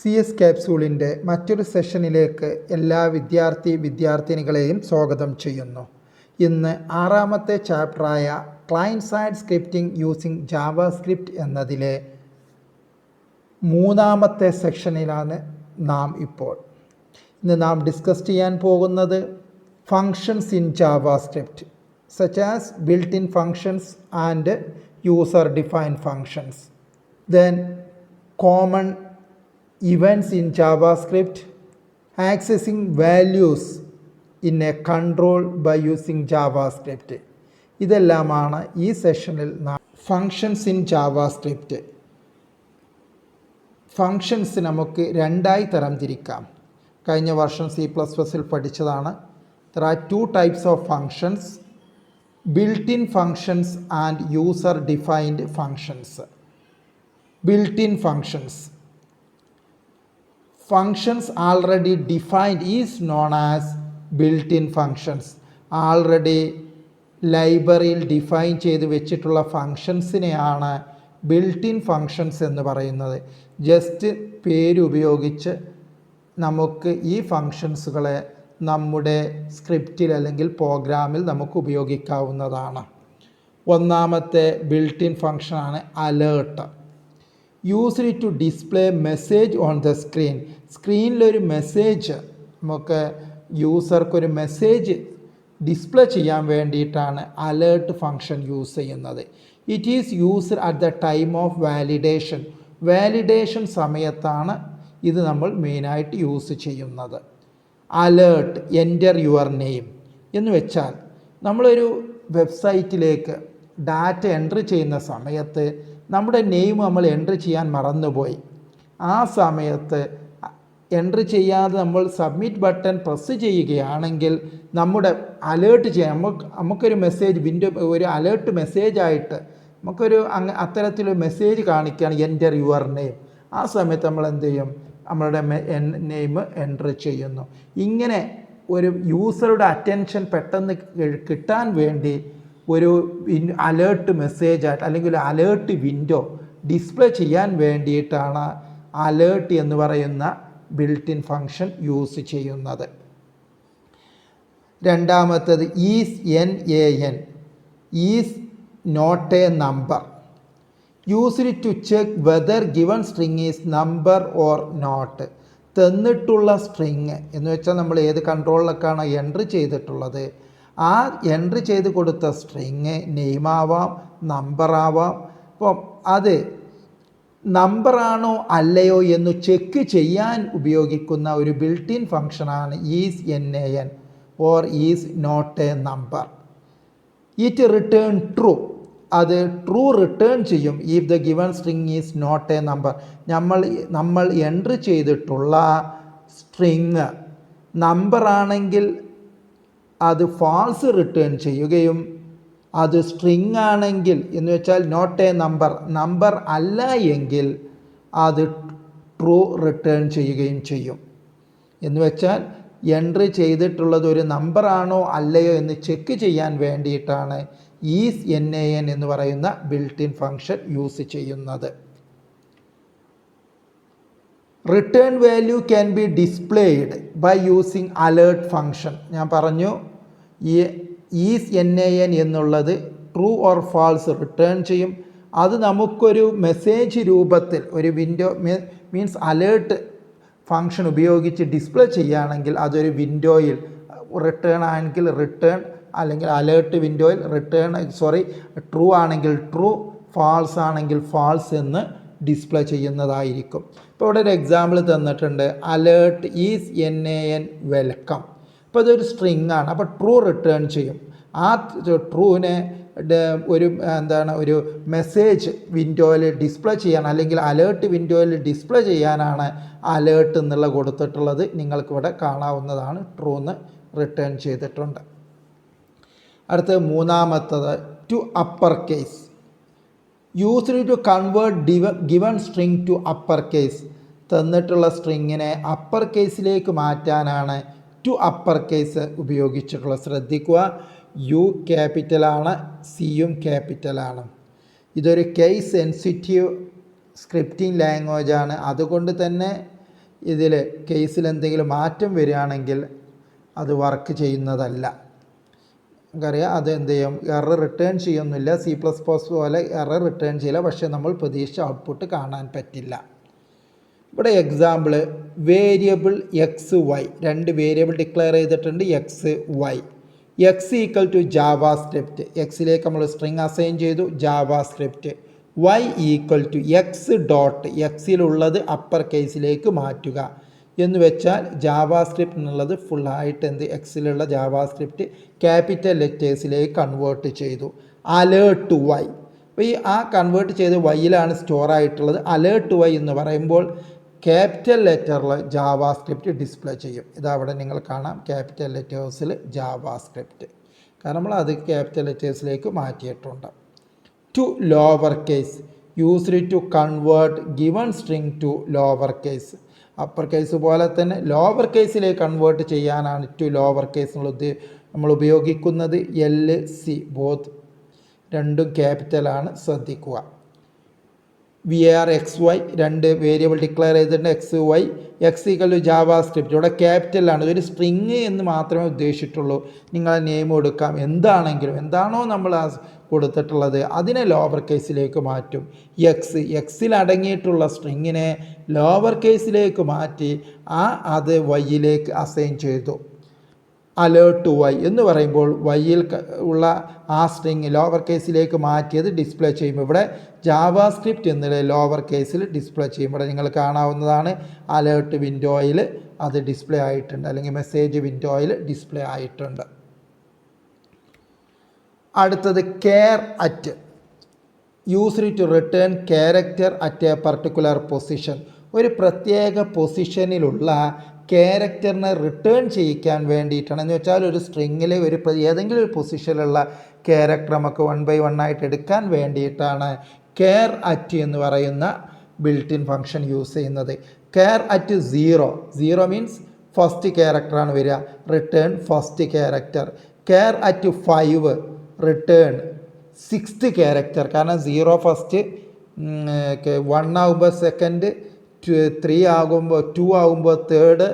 CS ക്യാപ്സൂളിൻ്റെ മറ്റൊരു സെഷനിലേക്ക് എല്ലാ വിദ്യാർത്ഥിനികളെയും സ്വാഗതം ചെയ്യുന്നു. ഇന്ന് ആറാമത്തെ ചാപ്റ്ററായ client side scripting using JavaScript എന്നതിലെ മൂന്നാമത്തെ സെക്ഷനിലാണ് നാം ഇപ്പോൾ. ഇന്ന് നാം ഡിസ്കസ് ചെയ്യാൻ പോകുന്നത് functions in JavaScript such as built in functions and user defined functions. Then common events in JavaScript, accessing values in a control by using JavaScript. ഇതെല്ലാമാണ് ഈ സെഷനിൽ നാം ഫങ്ഷൻസ് ഇൻ ജാവാസ്ക്രിപ്റ്റ്. ഫങ്ഷൻസ് നമുക്ക് രണ്ടായി തരം തിരിക്കാം. കഴിഞ്ഞ വർഷം C++ൽ പഠിച്ചതാണ്. There are two types of functions, built-in functions and user-defined functions. Built-in functions. Functions already defined is known as built-in functions. Already ലൈബ്രറിയിൽ ഡിഫൈൻ ചെയ്ത് വെച്ചിട്ടുള്ള ഫങ്ഷൻസിനെയാണ് ബിൽറ്റ് ഇൻ ഫങ്ഷൻസ് എന്ന് പറയുന്നത്. ജസ്റ്റ് പേരുപയോഗിച്ച് നമുക്ക് ഈ ഫങ്ഷൻസുകളെ നമ്മുടെ സ്ക്രിപ്റ്റിൽ അല്ലെങ്കിൽ പ്രോഗ്രാമിൽ നമുക്ക് ഉപയോഗിക്കാവുന്നതാണ്. ഒന്നാമത്തെ ബിൽറ്റ് ഇൻ ഫങ്ഷനാണ് alert. Use it to display message on the screen. സ്ക്രീനിലൊരു മെസ്സേജ് നമുക്ക് യൂസർക്കൊരു മെസ്സേജ് ഡിസ്പ്ലേ ചെയ്യാൻ വേണ്ടിയിട്ടാണ് അലേർട്ട് ഫങ്ഷൻ യൂസ് ചെയ്യുന്നത്. It is used at the time of validation. Validation സമയത്താണ് ഇത് നമ്മൾ മെയിനായിട്ട് യൂസ് ചെയ്യുന്നത്. അലേർട്ട് എൻ്റർ യുവർ നെയിം എന്ന് വെച്ചാൽ നമ്മളൊരു വെബ്സൈറ്റിലേക്ക് ഡാറ്റ എൻട്രി ചെയ്യുന്ന സമയത്ത് നമ്മുടെ നെയിം നമ്മൾ എൻട്രി ചെയ്യാൻ മറന്നുപോയി. ആ സമയത്ത് എൻട്രി ചെയ്യാതെ നമ്മൾ സബ്മിറ്റ് ബട്ടൺ പ്രസ് ചെയ്യുകയാണെങ്കിൽ നമ്മുടെ അലേർട്ട് ചെയ്യാൻ നമുക്കൊരു മെസ്സേജ് ഒരു അലേർട്ട് മെസ്സേജായിട്ട് നമുക്കൊരു അത്തരത്തിലൊരു മെസ്സേജ് കാണിക്കുകയാണ് എൻ്റർ യുവർ നെയിം. ആ സമയത്ത് നമ്മൾ എന്ത് ചെയ്യും? നമ്മളുടെ നെയിം എൻട്രി ചെയ്യുന്നു. ഇങ്ങനെ ഒരു യൂസറുടെ അറ്റൻഷൻ പെട്ടെന്ന് കിട്ടാൻ വേണ്ടി ഒരു അലേർട്ട് മെസ്സേജായിട്ട് അല്ലെങ്കിൽ ഒരു അലേർട്ട് വിൻഡോ ഡിസ്പ്ലേ ചെയ്യാൻ വേണ്ടിയിട്ടാണ് അലേർട്ട് എന്ന് പറയുന്ന ബിൽറ്റ് ഇൻ ഫങ്ഷൻ യൂസ് ചെയ്യുന്നത്. രണ്ടാമത്തേത് is NaN, is not a number. Use it to check whether given string is number or not. തന്നിട്ടുള്ള സ്ട്രിങ് എന്ന് വെച്ചാൽ നമ്മൾ ഏത് കൺട്രോളിലൊക്കെയാണ് എൻട്രി ചെയ്തിട്ടുള്ളത്, ആ എൻട്രി ചെയ്ത് കൊടുത്ത സ്ട്രിങ് നെയിമാവാം നമ്പറാവാം. അപ്പം അത് നമ്പറാണോ അല്ലയോ എന്ന് ചെക്ക് ചെയ്യാൻ ഉപയോഗിക്കുന്ന ഒരു ബിൽറ്റ് ഇൻ ഫങ്ഷനാണ് is NaN or is not a number. It return true. അത് ട്രൂ റിട്ടേൺ ചെയ്യും if the given string is not a number. നമ്മൾ എൻട്രി ചെയ്തിട്ടുള്ള സ്ട്രിങ് നമ്പറാണെങ്കിൽ അത് ഫാൾസ് റിട്ടേൺ ചെയ്യുകയും അത് സ്ട്രിങ് ആണെങ്കിൽ എന്ന് വെച്ചാൽ നോട്ട് എ നമ്പർ അല്ല എങ്കിൽ അത് ട്രൂ റിട്ടേൺ ചെയ്യുകയും ചെയ്യും. എന്ന് വെച്ചാൽ എൻട്രി ചെയ്തിട്ടുള്ളത് ഒരു നമ്പറാണോ അല്ലയോ എന്ന് ചെക്ക് ചെയ്യാൻ വേണ്ടിയിട്ടാണ് ഈസ് NaN എന്ന് പറയുന്ന ബിൽറ്റ് ഇൻ ഫങ്ഷൻ യൂസ് ചെയ്യുന്നത്. Return value can be displayed by using alert function. ഞാൻ പറഞ്ഞു ഈ ഈസ് NaN എന്നുള്ളത് ട്രൂ ഓർ ഫാൾസ് റിട്ടേൺ ചെയ്യും. അത് നമുക്കൊരു മെസ്സേജ് രൂപത്തിൽ ഒരു വിൻഡോ മീൻസ് അലേർട്ട് ഫങ്ഷൻ ഉപയോഗിച്ച് ഡിസ്പ്ലേ ചെയ്യുകയാണെങ്കിൽ അതൊരു വിൻഡോയിൽ റിട്ടേൺ ആണെങ്കിൽ റിട്ടേൺ, അല്ലെങ്കിൽ അലേർട്ട് വിൻഡോയിൽ ട്രൂ ആണെങ്കിൽ ട്രൂ, ഫാൾസ് ആണെങ്കിൽ ഫാൾസ് എന്ന് ഡിസ്പ്ലേ ചെയ്യുന്നതായിരിക്കും. ഇപ്പോൾ ഇവിടെ ഒരു എക്സാമ്പിൾ തന്നിട്ടുണ്ട്, അലേർട്ട് ഈസ് NaN വെൽക്കം. അപ്പോൾ ഇതൊരു സ്ട്രിങ് ആണ്. അപ്പോൾ ട്രൂ റിട്ടേൺ ചെയ്യും. ആ ട്രൂവിനെ ഒരു മെസ്സേജ് വിൻഡോയിൽ ഡിസ്പ്ലേ ചെയ്യാൻ അല്ലെങ്കിൽ അലേർട്ട് വിൻഡോയിൽ ഡിസ്പ്ലേ ചെയ്യാനാണ് അലേർട്ട് എന്നുള്ള കൊടുത്തിട്ടുള്ളത്. നിങ്ങൾക്കിവിടെ കാണാവുന്നതാണ്. ട്രൂ എന്ന് റിട്ടേൺ ചെയ്തിട്ടുണ്ട്. അടുത്തത് മൂന്നാമത്തത് to upper case. Used to convert given string to upper case. തന്നിട്ടുള്ള സ്ട്രിങ്ങിനെ അപ്പർ കേസിലേക്ക് മാറ്റാനാണ് ടു അപ്പർ കേസ് ഉപയോഗിച്ചിട്ടുള്ളത്. ശ്രദ്ധിക്കുക, യു ക്യാപിറ്റലാണ്, സിയും ക്യാപിറ്റലാണ്. ഇതൊരു കേസ് സെൻസിറ്റീവ് സ്ക്രിപ്റ്റിംഗ് ലാംഗ്വേജാണ്. അതുകൊണ്ട് തന്നെ ഇതിൽ കേസിൽ എന്തെങ്കിലും മാറ്റം വരികയാണെങ്കിൽ അത് വർക്ക് ചെയ്യുന്നതല്ല. നമുക്കറിയാം അത് എന്ത് ചെയ്യും, എറർ റിട്ടേൺ ചെയ്യുന്നില്ല. C++ പോലെ എറർ റിട്ടേൺ ചെയ്യില്ല, പക്ഷേ നമ്മൾ പ്രതീക്ഷിച്ച ഔട്ട്പുട്ട് കാണാൻ പറ്റില്ല. ഇവിടെ എക്സാമ്പിൾ വേരിയബിൾ എക്സ് വൈ, രണ്ട് വേരിയബിൾ ഡിക്ലെയർ ചെയ്തിട്ടുണ്ട്, X Y. X equal to JavaScript, എക്സിലേക്ക് നമ്മൾ സ്ട്രിങ് അസൈൻ ചെയ്തു, JavaScript. Y equal to X dot, എക്സിലുള്ളത് അപ്പർ കേസിലേക്ക് മാറ്റുക എന്ന് വെച്ചാൽ ജാവാസ്ക്രിപ്റ്റ് എന്നുള്ളത് ഫുള്ളായിട്ട് എക്സിലുള്ള ജാവാസ്ക്രിപ്റ്റ് ക്യാപിറ്റൽ ലെറ്റേഴ്സിലേക്ക് കൺവേർട്ട് ചെയ്തു. അലേർട്ട് വൈ, അപ്പോൾ ഈ കൺവേർട്ട് ചെയ്ത് വൈയിലാണ് സ്റ്റോർ ആയിട്ടുള്ളത്. അലേർട്ട് വൈ എന്ന് പറയുമ്പോൾ ക്യാപിറ്റൽ ലെറ്ററിൽ ജാവാസ്ക്രിപ്റ്റ് ഡിസ്പ്ലേ ചെയ്യും. ഇതവിടെ നിങ്ങൾ കാണാം, ക്യാപിറ്റൽ ലെറ്റേഴ്സിൽ ജാവാസ്ക്രിപ്റ്റ്, കാരണം നമ്മൾ അത് ക്യാപിറ്റൽ ലെറ്റേഴ്സിലേക്ക് മാറ്റിയിട്ടുണ്ട്. To lower case, used to convert given string to lower case. Upper case പോലെ തന്നെ ലോവർ കേസിലേക്ക് കൺവേർട്ട് ചെയ്യാനാണ് ടു ലോവർ കേസ് എന്നുള്ളത് നമ്മൾ ഉപയോഗിക്കുന്നത്. LC ബോത്ത് രണ്ടും ക്യാപിറ്റലാണ്, ശ്രദ്ധിക്കുക. var xy, രണ്ട് വേരിയബിൾ ഡിക്ലെയർ ചെയ്തിട്ടുണ്ട്, X Y. X equal to JavaScript, ഇവിടെ ക്യാപിറ്റലാണ്, ഇതൊരു സ്ട്രിങ് എന്ന് മാത്രമേ ഉദ്ദേശിച്ചിട്ടുള്ളൂ. നിങ്ങൾ നെയിം കൊടുക്കാം, എന്താണെങ്കിലും എന്താണോ നമ്മൾ കൊടുത്തിട്ടുള്ളത് അതിനെ ലോവർ കേസിലേക്ക് മാറ്റും. എക്സിൽ അടങ്ങിയിട്ടുള്ള സ്ട്രിങ്ങിനെ ലോവർ കേസിലേക്ക് മാറ്റി അത് വൈയിലേക്ക് അസൈൻ ചെയ്തു. അലേർട്ട് വൈ എന്ന് പറയുമ്പോൾ വൈയിൽ ഉള്ള ആ സ്ട്രിങ് ലോവർ കേസിലേക്ക് മാറ്റിയത് ഡിസ്പ്ലേ ചെയ്യും. ഇവിടെ ജാവാസ്ക്രിപ്റ്റ് എന്നുള്ള ലോവർ കേസിൽ ഡിസ്പ്ലേ ചെയ്യും. ഇവിടെ നിങ്ങൾ കാണാവുന്നതാണ്, അലേർട്ട് വിൻഡോയിൽ അത് ഡിസ്പ്ലേ ആയിട്ടുണ്ട്, അല്ലെങ്കിൽ മെസ്സേജ് വിൻഡോയിൽ ഡിസ്പ്ലേ ആയിട്ടുണ്ട്. അടുത്തത് char at, used to return character at a particular position. ഒരു പ്രത്യേക പൊസിഷനിലുള്ള ക്യാരക്ടറിനെ റിട്ടേൺ ചെയ്യിക്കാൻ വേണ്ടിയിട്ടാണ്. എന്ന് വെച്ചാൽ ഒരു സ്ട്രിങ്ങിൽ ഏതെങ്കിലും ഒരു പൊസിഷനിലുള്ള ക്യാരക്ടർ നമുക്ക് 1 by 1 ആയിട്ട് എടുക്കാൻ വേണ്ടിയിട്ടാണ് കെയർ അറ്റ് എന്ന് പറയുന്ന ബിൽറ്റ് ഇൻ ഫംഗ്ഷൻ യൂസ് ചെയ്യുന്നത്. കെയർ അറ്റ് 0 മീൻസ് ഫസ്റ്റ് ക്യാരക്ടറാണ് വരിക, return first character. Care at 5 return 6th character, കാരണം 0 ഫസ്റ്റ്, 1 ആകുമ്പോൾ സെക്കൻഡ്, 3 ആകുമ്പോൾ 2 ആകുമ്പോൾ തേർഡ്,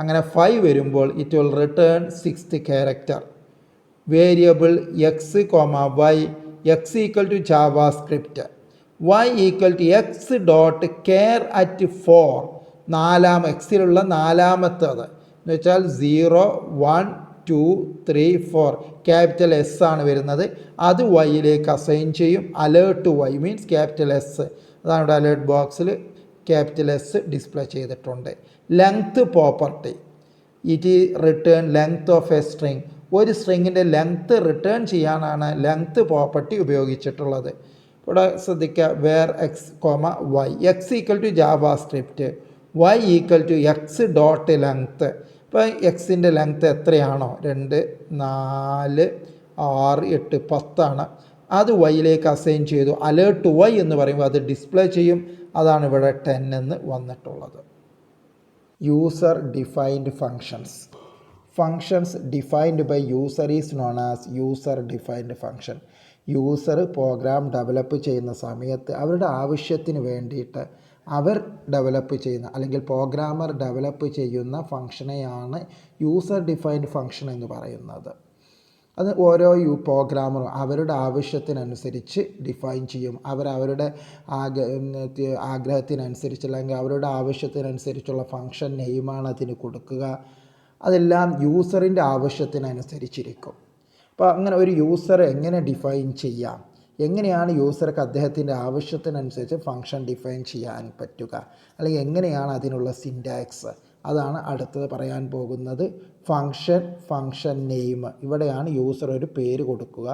അങ്ങനെ 5 വരുമ്പോൾ it will return 6th character. Variable X Y, X equal to JavaScript, Y equal to X dot char at 4, എക്സിലുള്ള നാലാമത്തേത് എന്ന് വെച്ചാൽ 0 1 2 3 4 ക്യാപിറ്റൽ എസ് ആണ് വരുന്നത്, അത് വൈയിലേക്ക് അസൈൻ ചെയ്യും. Alert Y means capital S, അതാണ് ഇവിടെ അലേർട്ട് ബോക്സിൽ ക്യാപിറ്റൽ എസ് ഡിസ്പ്ലേ ചെയ്തിട്ടുണ്ട്. Length property, it return length of a string, ഒരു സ്ട്രിങ്ങിൻ്റെ ലെങ്ത് റിട്ടേൺ ചെയ്യാനാണ് ലെങ്ത് പ്രോപ്പർട്ടി ഉപയോഗിച്ചിട്ടുള്ളത്. ഇവിടെ ശ്രദ്ധിക്കുക, var X Y, X equal to JavaScript, Y equal to X dot length. ഇപ്പോൾ എക്സിൻ്റെ ലെങ്ത്ത് എത്രയാണോ 2 4 6 8 10 അത് വൈയിലേക്ക് അസൈൻ ചെയ്തു. അലേർട്ട് വൈ എന്ന് പറയുമ്പോൾ അത് ഡിസ്പ്ലേ ചെയ്യും, അതാണ് ഇവിടെ 10 എന്ന് വന്നിട്ടുള്ളത്. User defined functions, functions defined by user is known as user defined function. User program develop ചെയ്യുന്ന സമയത്ത് അവരുടെ ആവശ്യത്തിന് വേണ്ടിയിട്ട് അവർ ഡെവലപ്പ് ചെയ്യുന്ന, അല്ലെങ്കിൽ പ്രോഗ്രാമർ ഡെവലപ്പ് ചെയ്യുന്ന ഫങ്ഷനെയാണ് യൂസർ ഡിഫൈൻഡ് ഫങ്ഷൻ എന്ന് പറയുന്നത്. അത് ഓരോ പ്രോഗ്രാമറും അവരുടെ ആവശ്യത്തിനനുസരിച്ച് ഡിഫൈൻ ചെയ്യും. അവരുടെ ആഗ്രഹത്തിനനുസരിച്ച്, അല്ലെങ്കിൽ അവരുടെ ആവശ്യത്തിനനുസരിച്ചുള്ള ഫങ്ഷൻ നെയിമാണ് അതിന് കൊടുക്കുക. അതെല്ലാം യൂസറിൻ്റെ ആവശ്യത്തിനനുസരിച്ചിരിക്കും. അപ്പോൾ അങ്ങനെ ഒരു യൂസറെ എങ്ങനെ ഡിഫൈൻ ചെയ്യാം, എങ്ങനെയാണ് യൂസർക്ക് അദ്ദേഹത്തിൻ്റെ ആവശ്യത്തിനനുസരിച്ച് ഫങ്ഷൻ ഡിഫൈൻ ചെയ്യാൻ പറ്റുക, അല്ലെങ്കിൽ എങ്ങനെയാണ് അതിനുള്ള സിൻറ്റാക്സ്, അതാണ് അടുത്തത് പറയാൻ പോകുന്നത്. ഫങ്ഷൻ നെയിം, ഇവിടെയാണ് യൂസർ ഒരു പേര് കൊടുക്കുക,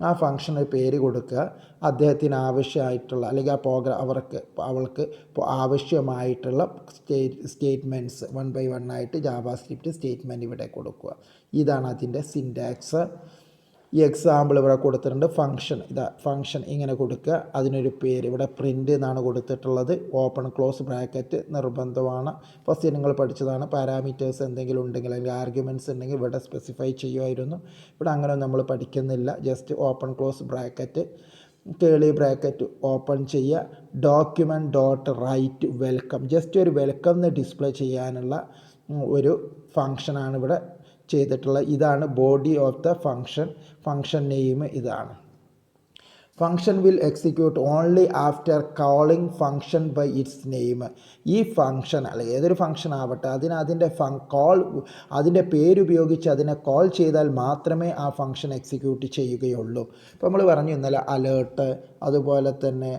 ആ ഫങ്ഷന് പേര് കൊടുക്കുക, അദ്ദേഹത്തിന് ആവശ്യമായിട്ടുള്ള, അല്ലെങ്കിൽ ആ അവൾക്ക് ആവശ്യമായിട്ടുള്ള സ്റ്റേറ്റ്മെൻറ്റ്സ് 1 by 1 ആയിട്ട് ജാവാസ്ക്രിപ്റ്റ് സ്റ്റേറ്റ്മെൻറ്റ് ഇവിടെ കൊടുക്കുക. ഇതാണ് അതിൻ്റെ സിൻറ്റാക്സ്. ഈ എക്സാമ്പിൾ ഇവിടെ കൊടുത്തിട്ടുണ്ട്. ഫങ്ഷൻ ഇങ്ങനെ കൊടുക്കുക, അതിനൊരു പേര് ഇവിടെ പ്രിൻ്റ് എന്നാണ് കൊടുത്തിട്ടുള്ളത്. ഓപ്പൺ ക്ലോസ് ബ്രാക്കറ്റ് നിർബന്ധമാണ്. ഫസ്റ്റ് നിങ്ങൾ പഠിച്ചതാണ്. പാരാമീറ്റേഴ്സ് എന്തെങ്കിലും ഉണ്ടെങ്കിൽ, അല്ലെങ്കിൽ ആർഗ്യുമെൻറ്റ്സ് ഉണ്ടെങ്കിൽ ഇവിടെ സ്പെസിഫൈ ചെയ്യുമായിരുന്നു. ഇവിടെ അങ്ങനെ നമ്മൾ പഠിക്കുന്നില്ല. Just open close bracket curly bracket open ചെയ്യുക, document dot write welcome, just ഒരു വെൽക്കം എന്ന് ഡിസ്പ്ലേ ചെയ്യാനുള്ള ഒരു ഫങ്ഷനാണ് ഇവിടെ ചെയ്തിട്ടുള്ളത്. ഇതാണ് body of the function name ഇതാണ്. Function will execute only after calling function by its name. ഈ ഫങ്ഷൻ അല്ലെങ്കിൽ ഏതൊരു ഫങ്ഷൻ ആവട്ടെ അതിൻ്റെ അതിൻ്റെ പേരുപയോഗിച്ച് അതിനെ കോൾ ചെയ്താൽ മാത്രമേ ആ ഫങ്ഷൻ എക്സിക്യൂട്ട് ചെയ്യുകയുള്ളൂ. ഇപ്പോൾ നമ്മൾ പറഞ്ഞു ഇന്നലെ അലേർട്ട്, അതുപോലെ തന്നെ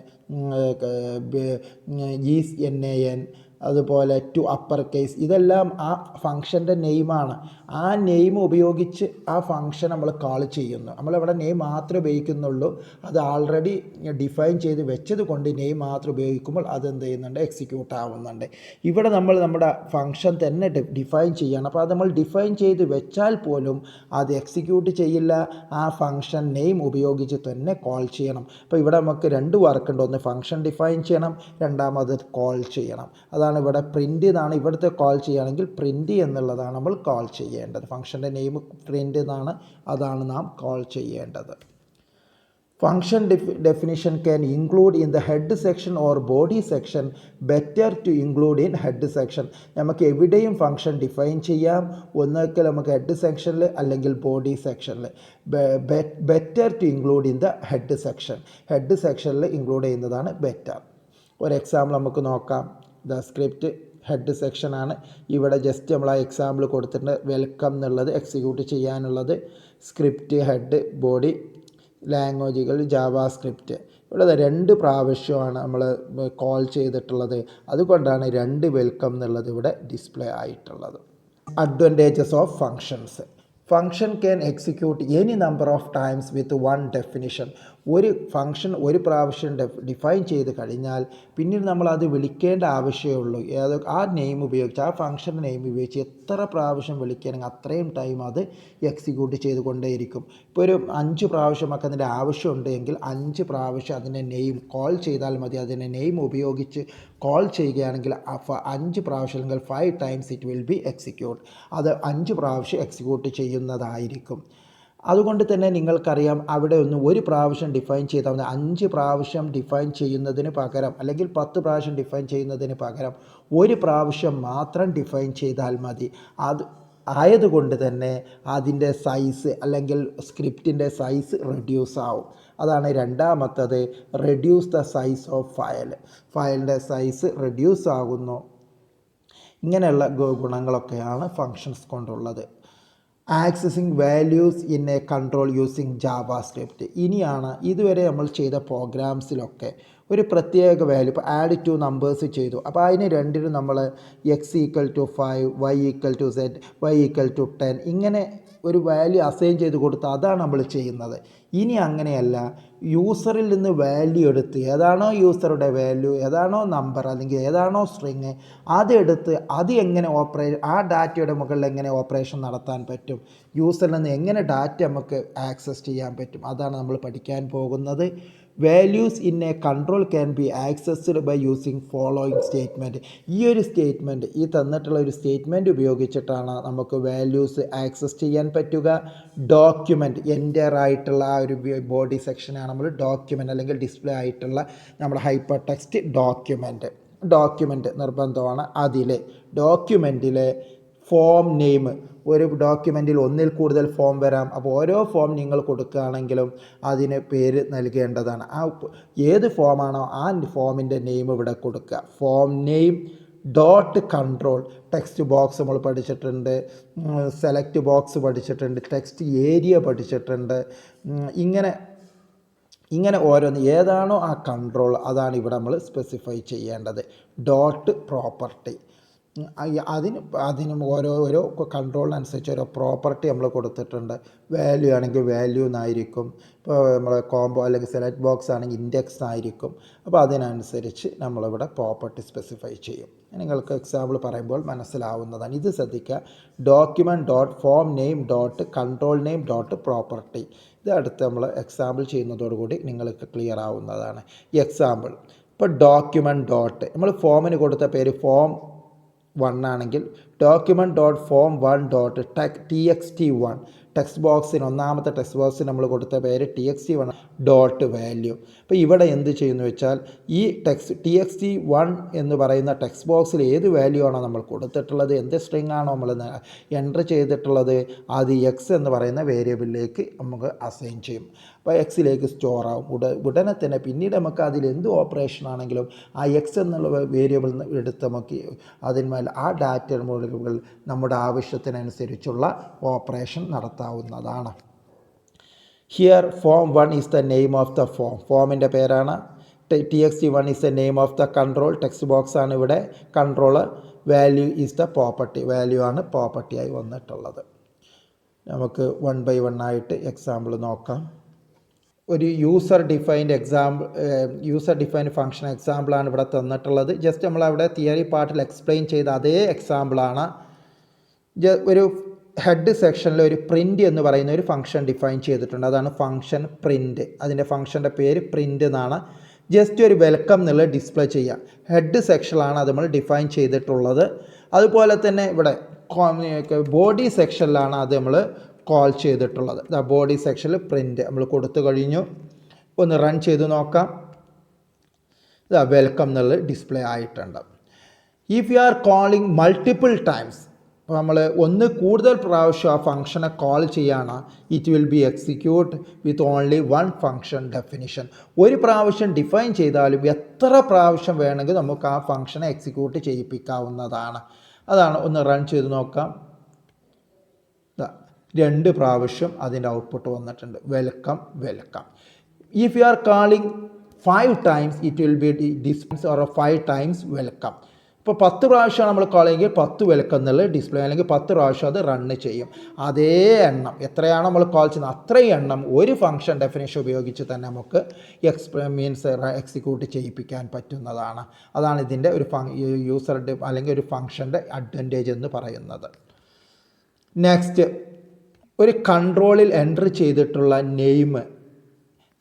ഈസ് NAN, അതുപോലെ ടു അപ്പർ കേസ്, ഇതെല്ലാം ആ ഫങ്ഷൻ്റെ നെയിമാണ്. ആ നെയിം ഉപയോഗിച്ച് ആ ഫങ്ഷൻ നമ്മൾ കോൾ ചെയ്യുന്നു. നമ്മളിവിടെ നെയിം മാത്രമേ ഉപയോഗിക്കുന്നുള്ളൂ. അത് ആൾറെഡി ഡിഫൈൻ ചെയ്ത് വെച്ചത് കൊണ്ട് നെയിം മാത്രം ഉപയോഗിക്കുമ്പോൾ അതെന്ത് ചെയ്യുന്നുണ്ട്, എക്സിക്യൂട്ട് ആവുന്നുണ്ട്. ഇവിടെ നമ്മൾ നമ്മുടെ ഫങ്ഷൻ തന്നെ ഡിഫൈൻ ചെയ്യണം. അപ്പോൾ അത് നമ്മൾ ഡിഫൈൻ ചെയ്ത് വെച്ചാൽ പോലും അത് എക്സിക്യൂട്ട് ചെയ്യില്ല, ആ ഫങ്ഷൻ നെയിം ഉപയോഗിച്ച് തന്നെ കോൾ ചെയ്യണം. അപ്പോൾ ഇവിടെ നമുക്ക് രണ്ട് വർക്കുണ്ട്. ഒന്ന് ഫങ്ഷൻ ഡിഫൈൻ ചെയ്യണം, രണ്ടാമത് കോൾ ചെയ്യണം. അതാണ് ഇവിടെ പ്രിൻ്റ് എന്നാണ് ഇവിടുത്തെ കോൾ ചെയ്യുകയാണെങ്കിൽ പ്രിൻ്റ് എന്നുള്ളതാണ് നമ്മൾ കോൾ ചെയ്യേണ്ടത്. ഫങ്ഷൻ്റെ നെയിം പ്രിൻ്റ് എന്നാണ്, അതാണ് നാം കോൾ ചെയ്യേണ്ടത്. Function definition can include in the head section or body section. Better to include in head section. നമുക്ക് എവിടെയും ഫങ്ഷൻ ഡിഫൈൻ ചെയ്യാം, ഒന്നൊക്കെ നമുക്ക് ഹെഡ് സെക്ഷനിൽ അല്ലെങ്കിൽ ബോഡി സെക്ഷനിൽ. Better to include in the head section. Head സെക്ഷനിൽ ഇൻക്ലൂഡ് ചെയ്യുന്നതാണ് ബെറ്റർ. ഒരു എക്സാമ്പിൾ നമുക്ക് നോക്കാം. ദ സ്ക്രിപ്റ്റ് ഹെഡ് സെക്ഷനാണ്. ഇവിടെ ജസ്റ്റ് നമ്മൾ ആ എക്സാമ്പിൾ കൊടുത്തിട്ടുണ്ട്. വെൽക്കം എന്നുള്ളത് എക്സിക്യൂട്ട് ചെയ്യാനുള്ളത് സ്ക്രിപ്റ്റ് ഹെഡ് ബോഡി ലാംഗ്വേജുകൾ ജാവാ സ്ക്രിപ്റ്റ്. ഇവിടെ 2 പ്രാവശ്യമാണ് നമ്മൾ കോൾ ചെയ്തിട്ടുള്ളത്, അതുകൊണ്ടാണ് 2 വെൽക്കം എന്നുള്ളത് ഇവിടെ ഡിസ്പ്ലേ ആയിട്ടുള്ളത്. Advantages of functions. Function can execute any number of times with one definition. ഒരു ഫങ്ഷൻ ഒരു പ്രാവശ്യം ഡിഫൈൻ ചെയ്ത് കഴിഞ്ഞാൽ പിന്നീട് നമ്മൾ അത് വിളിക്കേണ്ട ആവശ്യമേ ഉള്ളൂ. ആ നെയിം ഉപയോഗിച്ച്, ആ ഫങ്ഷൻ്റെ നെയിം ഉപയോഗിച്ച് എത്ര പ്രാവശ്യം വിളിക്കുകയാണെങ്കിൽ അത്രയും ടൈം അത് എക്സിക്യൂട്ട് ചെയ്തുകൊണ്ടേയിരിക്കും. ഇപ്പോൾ ഒരു 5 പ്രാവശ്യമൊക്കെ അതിൻ്റെ ആവശ്യമുണ്ടെങ്കിൽ 5 പ്രാവശ്യം അതിൻ്റെ നെയിം കോൾ ചെയ്താൽ മതി. അതിൻ്റെ നെയിം ഉപയോഗിച്ച് കോൾ ചെയ്യുകയാണെങ്കിൽ 5 പ്രാവശ്യം അല്ലെങ്കിൽ 5 times it will B execute. അത് 5 പ്രാവശ്യം എക്സിക്യൂട്ട് ചെയ്യുന്നതായിരിക്കും. അതുകൊണ്ട് തന്നെ നിങ്ങൾക്കറിയാം, അവിടെ ഒരു പ്രാവശ്യം ഡിഫൈൻ ചെയ്താൽ 5 പ്രാവശ്യം ഡിഫൈൻ ചെയ്യുന്നതിന് പകരം അല്ലെങ്കിൽ 10 പ്രാവശ്യം ഡിഫൈൻ ചെയ്യുന്നതിന് പകരം ഒരു പ്രാവശ്യം മാത്രം ഡിഫൈൻ ചെയ്താൽ മതി. അത് ആയതുകൊണ്ട് തന്നെ അതിൻ്റെ സൈസ് അല്ലെങ്കിൽ സ്ക്രിപ്റ്റിൻ്റെ സൈസ് റെഡ്യൂസ് ആവും. അതാണ് രണ്ടാമത്തത്, റെഡ്യൂസ് ദ സൈസ് ഓഫ് ഫയലിൻ്റെ സൈസ് റെഡ്യൂസ് ആകുന്നു. ഇങ്ങനെയുള്ള ഗുണങ്ങളൊക്കെയാണ് ഫങ്ഷൻസ് കൊണ്ടുള്ളത്. Accessing values in a control using JavaScript. ഇനിയാണ് ഇതുവരെ നമ്മൾ ചെയ്ത പ്രോഗ്രാംസിലൊക്കെ ഒരു പ്രത്യേക വാല്യൂ, ഇപ്പോൾ ആഡ് 2 നമ്പേഴ്സ് ചെയ്തു, അപ്പോൾ അതിന് രണ്ടിനും നമ്മൾ x=5, y=z, y=10 ഇങ്ങനെ ഒരു വാല്യൂ അസൈൻ ചെയ്ത് കൊടുത്ത് അതാണ് നമ്മൾ ചെയ്യുന്നത്. ഇനി അങ്ങനെയല്ല, യൂസറിൽ നിന്ന് വാല്യൂ എടുത്ത് ഏതാണോ യൂസറുടെ വാല്യൂ, ഏതാണോ നമ്പർ അല്ലെങ്കിൽ ഏതാണോ സ്ട്രിങ്, അതെടുത്ത് അത് എങ്ങനെ ആ ഡാറ്റയുടെ മുകളിൽ എങ്ങനെ ഓപ്പറേഷൻ നടത്താൻ പറ്റും, യൂസറിൽ നിന്ന് എങ്ങനെ ഡാറ്റ നമുക്ക് ആക്സസ് ചെയ്യാൻ പറ്റും, അതാണ് നമ്മൾ പഠിക്കാൻ പോകുന്നത്. Values in a control can be accessed by using following statement. ഈ ഒരു സ്റ്റേറ്റ്മെൻറ്റ്, ഈ തന്നിട്ടുള്ള ഒരു സ്റ്റേറ്റ്മെൻറ്റ് ഉപയോഗിച്ചിട്ടാണ് നമുക്ക് വാല്യൂസ് ആക്സസ് ചെയ്യാൻ പറ്റുക. ഡോക്യുമെൻറ്റ് എൻ്റർ ആയിട്ടുള്ള ആ ഒരു ബോഡി സെക്ഷനാണ് നമ്മൾ ഡോക്യുമെൻറ്റ് അല്ലെങ്കിൽ ഡിസ്പ്ലേ ആയിട്ടുള്ള നമ്മുടെ ഹൈപ്പർ ടെക്സ്റ്റ് ഡോക്യുമെൻറ്റ് നിർബന്ധമാണ്. അതിലെ ഡോക്യുമെൻറ്റിലെ ഫോം നെയിം, ഒരു ഡോക്യുമെൻറ്റിൽ ഒന്നിൽ കൂടുതൽ ഫോം വരാം. അപ്പോൾ ഓരോ ഫോം നിങ്ങൾ കൊടുക്കുകയാണെങ്കിലും അതിന് പേര് നൽകേണ്ടതാണ്. ആ ഏത് ഫോമാണോ ആ ഫോമിൻ്റെ നെയിം ഇവിടെ കൊടുക്കുക. Form name dot control. Text box നമ്മൾ പഠിച്ചിട്ടുണ്ട്, സെലക്ട് ബോക്സ് പഠിച്ചിട്ടുണ്ട്, ടെക്സ്റ്റ് ഏരിയ പഠിച്ചിട്ടുണ്ട്. ഇങ്ങനെ ഓരോന്ന് ഏതാണോ ആ കൺട്രോൾ അതാണ് ഇവിടെ നമ്മൾ സ്പെസിഫൈ ചെയ്യേണ്ടത്. ഡോട്ട് പ്രോപ്പർട്ടി, അതിനും ഓരോ കൺട്രോളിനനുസരിച്ച് ഓരോ പ്രോപ്പർട്ടി നമ്മൾ കൊടുത്തിട്ടുണ്ട്. വാല്യൂ ആണെങ്കിൽ വാല്യൂ എന്നായിരിക്കും, ഇപ്പോൾ നമ്മൾ കോംബോ അല്ലെങ്കിൽ സെലക്ട് ബോക്സ് ആണെങ്കിൽ ഇൻഡെക്സ് ആയിരിക്കും. അപ്പോൾ അതിനനുസരിച്ച് നമ്മളിവിടെ പ്രോപ്പർട്ടി സ്പെസിഫൈ ചെയ്യും. നിങ്ങൾക്ക് എക്സാമ്പിൾ പറയുമ്പോൾ മനസ്സിലാവുന്നതാണ്. ഇത് ശ്രദ്ധിക്കുക. Document dot form name dot control name dot property. ഇത് അടുത്ത് നമ്മൾ എക്സാമ്പിൾ ചെയ്യുന്നതോടുകൂടി നിങ്ങൾക്ക് ക്ലിയർ ആവുന്നതാണ്. എക്സാമ്പിൾ, ഇപ്പോൾ ഡോക്യുമെൻറ്റ് ഡോട്ട് നമ്മൾ ഫോമിന് കൊടുത്ത പേര് ഫോം 1 ആണെങ്കിൽ document dot form 1 dot txt1. Text ബോക്സിന് ഒന്നാമത്തെ ടെക്സ്റ്റ് ബോക്സിന് നമ്മൾ കൊടുത്ത പേര് txt1. Dot value. അപ്പോൾ ഇവിടെ എന്ത് ചെയ്യുന്നു വെച്ചാൽ ഈ txt1 എന്ന് പറയുന്ന ടെക്സ്റ്റ് ബോക്സിൽ ഏത് വാല്യൂ ആണോ നമ്മൾ കൊടുത്തിട്ടുള്ളത്, എന്ത് സ്ട്രിങ് ആണോ നമ്മൾ എൻ്റർ ചെയ്തിട്ടുള്ളത്, അത് എക്സ് എന്ന് പറയുന്ന വേരിയബിളിലേക്ക് നമുക്ക് അസൈൻ ചെയ്യും. അപ്പോൾ എക്സിലേക്ക് സ്റ്റോർ ആവും. ഉടനെ തന്നെ പിന്നീട് നമുക്ക് അതിൽ എന്ത് ഓപ്പറേഷൻ ആണെങ്കിലും ആ എക്സ് എന്നുള്ള വേരിയബിൾ എടുത്ത് നമുക്ക് അതിന്മേൽ ആ ഡാറ്റ മുകളിൽ നമ്മുടെ ആവശ്യത്തിനനുസരിച്ചുള്ള ഓപ്പറേഷൻ നടത്താവുന്നതാണ്. Here form 1 is the name of the form. ഫോമിൻ്റെ പേരാണ്. txt1 is the name of the control. Text box ആണ് ഇവിടെ control. Value is the property. Value ആണ് പ്രോപ്പർട്ടിയായി വന്നിട്ടുള്ളത്. നമുക്ക് 1 by 1 ആയിട്ട് എക്സാമ്പിൾ നോക്കാം. ഒരു യൂസർ ഡിഫൈൻഡ് ഫംഗ്ഷൻ എക്സാമ്പിളാണ് ഇവിടെ തന്നിട്ടുള്ളത്. ജസ്റ്റ് നമ്മളവിടെ തിയറി പാർട്ടിൽ എക്സ്പ്ലെയിൻ ചെയ്ത അതേ എക്സാമ്പിളാണ്. ഒരു ഹെഡ് സെക്ഷനിൽ ഒരു പ്രിൻ്റ് എന്ന് പറയുന്ന ഒരു ഫംഗ്ഷൻ ഡിഫൈൻ ചെയ്തിട്ടുണ്ട്. അതാണ് ഫംഗ്ഷൻ പ്രിൻ്റ്. അതിൻ്റെ ഫംഗ്ഷൻ്റെ പേര് പ്രിൻ്റ് എന്നാണ്. ജസ്റ്റ് ഒരു വെൽക്കം എന്നുള്ളത് ഡിസ്പ്ലേ ചെയ്യുക. ഹെഡ് സെക്ഷനിലാണ് അത് നമ്മൾ ഡിഫൈൻ ചെയ്തിട്ടുള്ളത്. അതുപോലെ തന്നെ ഇവിടെ ബോഡി സെക്ഷനിലാണ് അത് നമ്മൾ കോൾ ചെയ്തിട്ടുള്ളത്. ബോഡി സെക്ഷനിൽ പ്രിൻ്റ് നമ്മൾ കൊടുത്തു കഴിഞ്ഞു. ഒന്ന് റൺ ചെയ്ത് നോക്കാം. വെൽക്കം എന്നുള്ളത് ഡിസ്പ്ലേ ആയിട്ടുണ്ട്. If you are calling multiple times, അപ്പോൾ നമ്മൾ ഒന്ന് കൂടുതൽ പ്രാവശ്യം ആ ഫംഗ്ഷനെ കോൾ ചെയ്യാണ്, it will B execute with only one function definition. ഒരു പ്രാവശ്യം ഡിഫൈൻ ചെയ്താലും എത്ര പ്രാവശ്യം വേണമെങ്കിൽ നമുക്ക് ആ ഫംഗ്ഷനെ എക്സിക്യൂട്ട് ചെയ്യിപ്പിക്കാവുന്നതാണ്. അതാണ്. ഒന്ന് റൺ ചെയ്ത് നോക്കാം. 2 പ്രാവശ്യം അതിൻ്റെ ഔട്ട്പുട്ട് വന്നിട്ടുണ്ട്. Welcome welcome. If you are calling 5 times it will B display or 5 times welcome. ഇപ്പോൾ 10 പ്രാവശ്യമാണ് നമ്മൾ കോൾ ചെയ്യുമെങ്കിൽ 10 വെൽക്കം എന്നുള്ളത് ഡിസ്പ്ലേ, അല്ലെങ്കിൽ 10 പ്രാവശ്യം അത് റണ്ണ് ചെയ്യും. അതേ എണ്ണം എത്രയാണോ നമ്മൾ കോൾ ചെയ്യുന്നത് അത്രയും എണ്ണം ഒരു ഫംഗ്ഷൻ ഡെഫിനേഷൻ ഉപയോഗിച്ച് തന്നെ നമുക്ക് എക്സിക്യൂട്ട് ചെയ്യിപ്പിക്കാൻ പറ്റുന്നതാണ്. അതാണ് ഇതിൻ്റെ ഒരു യൂസർ അല്ലെങ്കിൽ ഒരു ഫംഗ്ഷൻ്റെ അഡ്വാൻറ്റേജ് എന്ന് പറയുന്നത്. നെക്സ്റ്റ്, ഒരു കൺട്രോളിൽ എൻ്റർ ചെയ്തിട്ടുള്ള നെയിം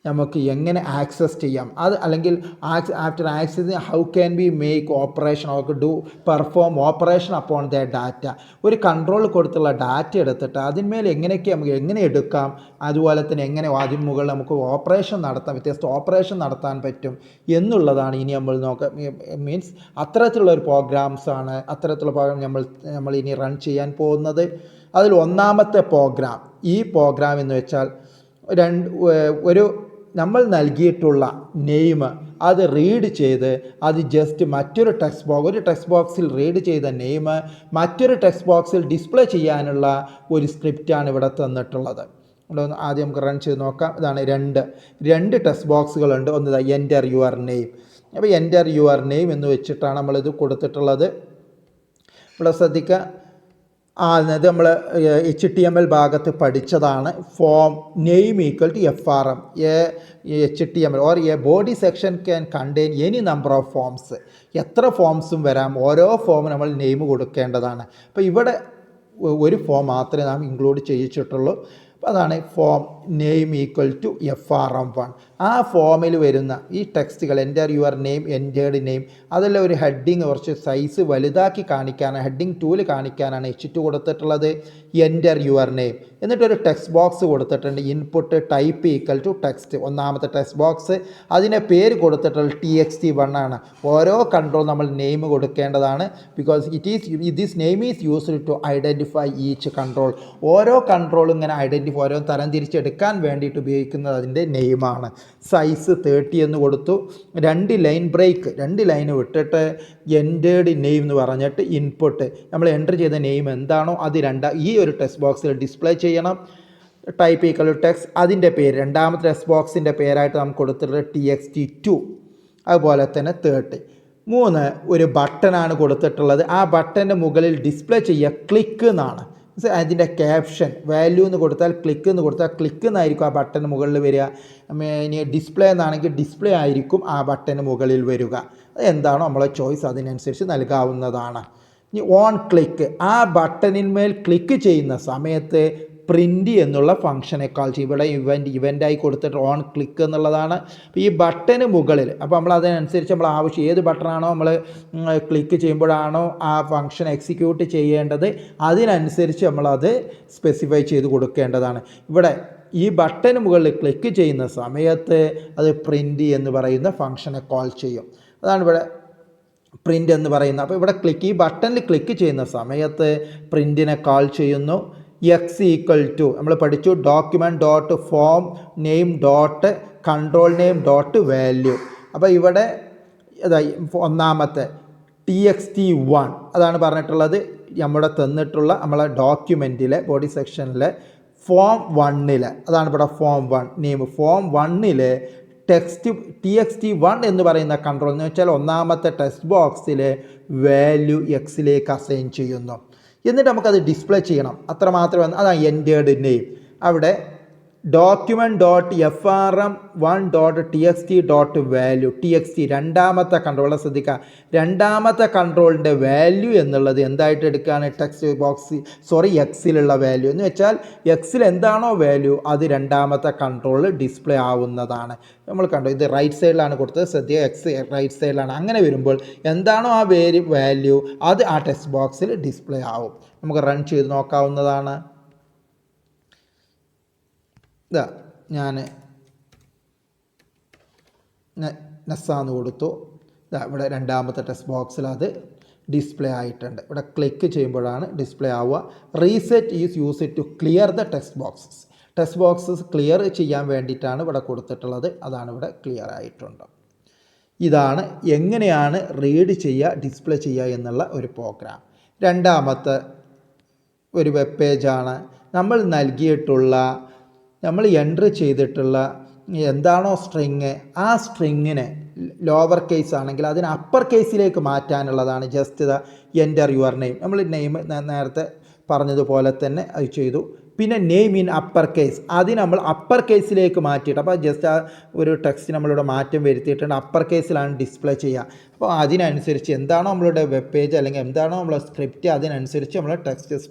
നമുക്ക് എങ്ങനെ ആക്സസ് ചെയ്യാം, അത് അല്ലെങ്കിൽ after access how can be make operation or do perform operation upon the data. ഒരു കൺട്രോൾ കൊടുത്തുള്ള ഡാറ്റ എടുത്തിട്ട് അതിന്മേൽ എങ്ങനെയൊക്കെ നമുക്ക് എങ്ങനെ എടുക്കാം, അതുപോലെ തന്നെ എങ്ങനെ അതിന് മുകളിൽ നമുക്ക് ഓപ്പറേഷൻ നടത്താം, വ്യത്യസ്ത ഓപ്പറേഷൻ നടത്താൻ പറ്റും എന്നുള്ളതാണ് ഇനി നമ്മൾ മീൻസ് അത്തരത്തിലുള്ള ഒരു പ്രോഗ്രാംസാണ്, അത്തരത്തിലുള്ള പ്രോഗ്രാം നമ്മൾ ഇനി റൺ ചെയ്യാൻ പോകുന്നത്. അതിൽ ഒന്നാമത്തെ പ്രോഗ്രാം, ഈ പ്രോഗ്രാം എന്ന് വെച്ചാൽ ഒരു നമ്മൾ നൽകിയിട്ടുള്ള നെയിം അത് റീഡ് ചെയ്ത് അത് ജസ്റ്റ് മറ്റൊരു ടെക്സ്റ്റ് ബോക്സിൽ റീഡ് ചെയ്ത നെയിം മറ്റൊരു ടെക്സ്റ്റ് ബോക്സിൽ ഡിസ്പ്ലേ ചെയ്യാനുള്ള ഒരു സ്ക്രിപ്റ്റാണ് ഇവിടെ തന്നിട്ടുള്ളത്. ആദ്യം നമുക്ക് റൺ ചെയ്ത് നോക്കാം. ഇതാണ് രണ്ട് ടെക്സ്റ്റ് ബോക്സുകളുണ്ട്. ഒന്ന് എൻ്റർ യുവർ നെയിം. അപ്പോൾ എൻ്റർ യുവർ നെയിം എന്ന് വെച്ചിട്ടാണ് നമ്മളിത് കൊടുത്തിട്ടുള്ളത്. ഇവിടെ ശ്രദ്ധിക്കുക, അത് നമ്മൾ HTML ഭാഗത്ത് പഠിച്ചതാണ്. Form name equal to FRM. HTML or a body section can contain any number of forms. എത്ര ഫോംസും വരാം, ഓരോ ഫോമും നമ്മൾ നെയിം കൊടുക്കേണ്ടതാണ്. അപ്പോൾ ഇവിടെ ഒരു ഫോം മാത്രമേ നാം ഇൻക്ലൂഡ് ചെയ്യിച്ചിട്ടുള്ളൂ. അതാണ് form name equal to FRM1. ആ ഫോമിൽ വരുന്ന ഈ ടെക്സ്റ്റുകൾ എൻ്റർ യുവർ നെയിം, എൻ്റേർഡ് നെയിം, അതെല്ലാം ഒരു ഹെഡിങ് കുറച്ച് സൈസ് വലുതാക്കി കാണിക്കാനാണ്, ഹെഡിങ് 2 കാണിക്കാനാണ് H2 കൊടുത്തിട്ടുള്ളത്. എൻ്റർ യുവർ നെയിം, എന്നിട്ടൊരു ടെക്സ്റ്റ് ബോക്സ് കൊടുത്തിട്ടുണ്ട്. Input type equal to text, ഒന്നാമത്തെ ടെക്സ്റ്റ് ബോക്സ്. അതിനെ പേര് കൊടുത്തിട്ടുള്ളത് txt1 ആണ്. ഓരോ കൺട്രോൾ നമ്മൾ നെയിം കൊടുക്കേണ്ടതാണ്. Because this name is used to identify each control. ഓരോ കൺട്രോളും ഇങ്ങനെ ഓരോ തരം തിരിച്ചെടുക്കാൻ വേണ്ടിയിട്ട് ഉപയോഗിക്കുന്നത് അതിൻ്റെ നെയിമാണ്. സൈസ് 30 എന്ന് കൊടുത്തു. 2 ലൈൻ ബ്രേക്ക്, 2 ലൈൻ വിട്ടിട്ട് എൻ്റേർഡ് നെയിം എന്ന് പറഞ്ഞിട്ട് ഇൻപുട്ട് നമ്മൾ എൻ്റർ ചെയ്ത നെയിം എന്താണോ അത് ഈ ഒരു ടെക്സ്റ്റ് ബോക്സിൽ ഡിസ്പ്ലേ ചെയ്യണം. ടൈപ്പ് ഈക്വൽ ടു ടെക്സ്റ്റ്, അതിൻ്റെ പേര് രണ്ടാമത്തെ ടെക്സ്റ്റ് ബോക്സിൻ്റെ പേരായിട്ട് നമുക്ക് കൊടുത്തിട്ടുള്ളത് txt2. അതുപോലെ തന്നെ 30. 3 ഒരു ബട്ടനാണ് കൊടുത്തിട്ടുള്ളത്. ആ ബട്ടൻ്റെ മുകളിൽ ഡിസ്പ്ലേ ചെയ്യുക ക്ലിക്ക് എന്നാണ്. അതിൻ്റെ ക്യാപ്ഷൻ വാല്യൂ എന്ന് കൊടുത്താൽ ക്ലിക്ക് എന്ന് കൊടുത്താൽ ക്ലിക്ക് എന്നായിരിക്കും ആ ബട്ടന് മുകളിൽ വരിക. ഇനി ഡിസ്പ്ലേ എന്നാണെങ്കിൽ ഡിസ്പ്ലേ ആയിരിക്കും ആ ബട്ടന് മുകളിൽ വരിക. എന്താണോ നമ്മളെ ചോയ്സ് അതിനനുസരിച്ച് നൽകാവുന്നതാണ്. ഇനി ഓൺ ക്ലിക്ക്, ആ ബട്ടണിന്മേൽ ക്ലിക്ക് ചെയ്യുന്ന സമയത്ത് പ്രിൻ്റ് എന്നുള്ള ഫംഗ്ഷനെ കാൾ ചെയ്യും. ഇവിടെ ഇവൻ്റായി കൊടുത്തിട്ട് ഓൺ ക്ലിക്ക് എന്നുള്ളതാണ്. അപ്പോൾ ഈ ബട്ടന് മുകളിൽ, അപ്പോൾ നമ്മൾ അതിനനുസരിച്ച് നമ്മൾ ആവശ്യം ഏത് ബട്ടണാണോ നമ്മൾ ക്ലിക്ക് ചെയ്യുമ്പോഴാണോ ആ ഫംഗ്ഷൻ എക്സിക്യൂട്ട് ചെയ്യേണ്ടത് അതിനനുസരിച്ച് നമ്മളത് സ്പെസിഫൈ ചെയ്ത് കൊടുക്കേണ്ടതാണ്. ഇവിടെ ഈ ബട്ടന് മുകളിൽ ക്ലിക്ക് ചെയ്യുന്ന സമയത്ത് അത് പ്രിൻ്റ് എന്ന് പറയുന്ന ഫംഗ്ഷനെ കോൾ ചെയ്യും. അതാണ് ഇവിടെ പ്രിൻ്റ് എന്ന് പറയുന്നത്. അപ്പോൾ ഇവിടെ ഈ ബട്ടണിൽ ക്ലിക്ക് ചെയ്യുന്ന സമയത്ത് പ്രിൻറ്റിനെ കാൾ ചെയ്യുന്നു. എക്സ് ഈക്വൽ ടു നമ്മൾ പഠിച്ചു document dot form name dot control name dot value. അപ്പോൾ ഇവിടെ ഒന്നാമത്തെ txt1 അതാണ് പറഞ്ഞിട്ടുള്ളത്. നമ്മുടെ തന്നിട്ടുള്ള നമ്മളെ ഡോക്യുമെൻറ്റിലെ ബോഡി സെക്ഷനിലെ ഫോം 1 അതാണ് ഇവിടെ ഫോം 1 നെയിം. ഫോം 1 txt1 എന്ന് പറയുന്ന കൺട്രോൾ എന്ന് വെച്ചാൽ ഒന്നാമത്തെ ടെക്സ്റ്റ് ബോക്സിൽ വാല്യൂ എക്സിലേക്ക് അസൈൻ ചെയ്യുന്നു. എന്നിട്ട് നമുക്കത് ഡിസ്പ്ലേ ചെയ്യണം. അത്രമാത്രം അതാണ് എൻറ്റേർഡ് നെയിം. അവിടെ document dot frm1 dot txt dot value txt രണ്ടാമത്തെ കൺട്രോളർ ശ്രദ്ധിക്കുക. രണ്ടാമത്തെ കൺട്രോളിൻ്റെ വാല്യൂ എന്നുള്ളത് എന്തായിട്ട് എടുക്കുകയാണ്? ടെക്സ്റ്റ് ബോക്സ് എക്സിലുള്ള വാല്യൂ എന്ന് വെച്ചാൽ എക്സിൽ എന്താണോ വാല്യൂ അത് രണ്ടാമത്തെ കൺട്രോളിൽ ഡിസ്പ്ലേ ആവുന്നതാണ്. നമ്മൾ കണ്ടു ഇത് റൈറ്റ് സൈഡിലാണ് കൊടുത്തത്, ശ്രദ്ധിക്കുക എക്സ് റൈറ്റ് സൈഡിലാണ്. അങ്ങനെ വരുമ്പോൾ എന്താണോ ആ വാല്യൂ അത് ആ ടെക്സ്റ്റ് ബോക്സിൽ ഡിസ്പ്ലേ ആവും. നമുക്ക് റൺ ചെയ്ത് നോക്കാവുന്നതാണ്. ഞാൻ നെസ്സാന്ന് കൊടുത്തു. ഇവിടെ രണ്ടാമത്തെ ടെക്സ്റ്റ് ബോക്സിൽ അത് ഡിസ്പ്ലേ ആയിട്ടുണ്ട്. ഇവിടെ ക്ലിക്ക് ചെയ്യുമ്പോഴാണ് ഡിസ്പ്ലേ ആവുക. Reset is use to clear the text boxes. Text boxes clear ചെയ്യാൻ വേണ്ടിയിട്ടാണ് ഇവിടെ കൊടുത്തിട്ടുള്ളത്. അതാണ് ഇവിടെ ക്ലിയർ ആയിട്ടുണ്ട്. ഇതാണ് എങ്ങനെയാണ് റീഡ് ചെയ്യുക ഡിസ്പ്ലേ ചെയ്യുക എന്നുള്ള ഒരു പ്രോഗ്രാം. രണ്ടാമത്തെ ഒരു വെബ് പേജാണ്. നമ്മൾ എൻട്രി ചെയ്തിട്ടുള്ള എന്താണോ സ്ട്രിങ് ആ സ്ട്രിങ്ങിനെ ലോവർ കേസ് ആണെങ്കിൽ അതിന് അപ്പർ കേസിലേക്ക് മാറ്റാനുള്ളതാണ്. Just enter your name. നമ്മൾ നെയിം നേരത്തെ പറഞ്ഞതുപോലെ തന്നെ അത് ചെയ്തു. പിന്നെ നെയിം ഇൻ അപ്പർ കേസ് അതിന് നമ്മൾ അപ്പർ കേസിലേക്ക് മാറ്റിയിട്ട്, അപ്പോൾ ജസ്റ്റ് ആ ഒരു ടെക്സ്റ്റ് നമ്മളിവിടെ മാറ്റം വരുത്തിയിട്ടുണ്ട്. അപ്പർ കേസിലാണ് ഡിസ്പ്ലേ ചെയ്യുക. അപ്പോൾ അതിനനുസരിച്ച് എന്താണോ നമ്മളുടെ വെബ് പേജ് അല്ലെങ്കിൽ എന്താണോ നമ്മളെ സ്ക്രിപ്റ്റ് അതിനനുസരിച്ച് നമ്മൾ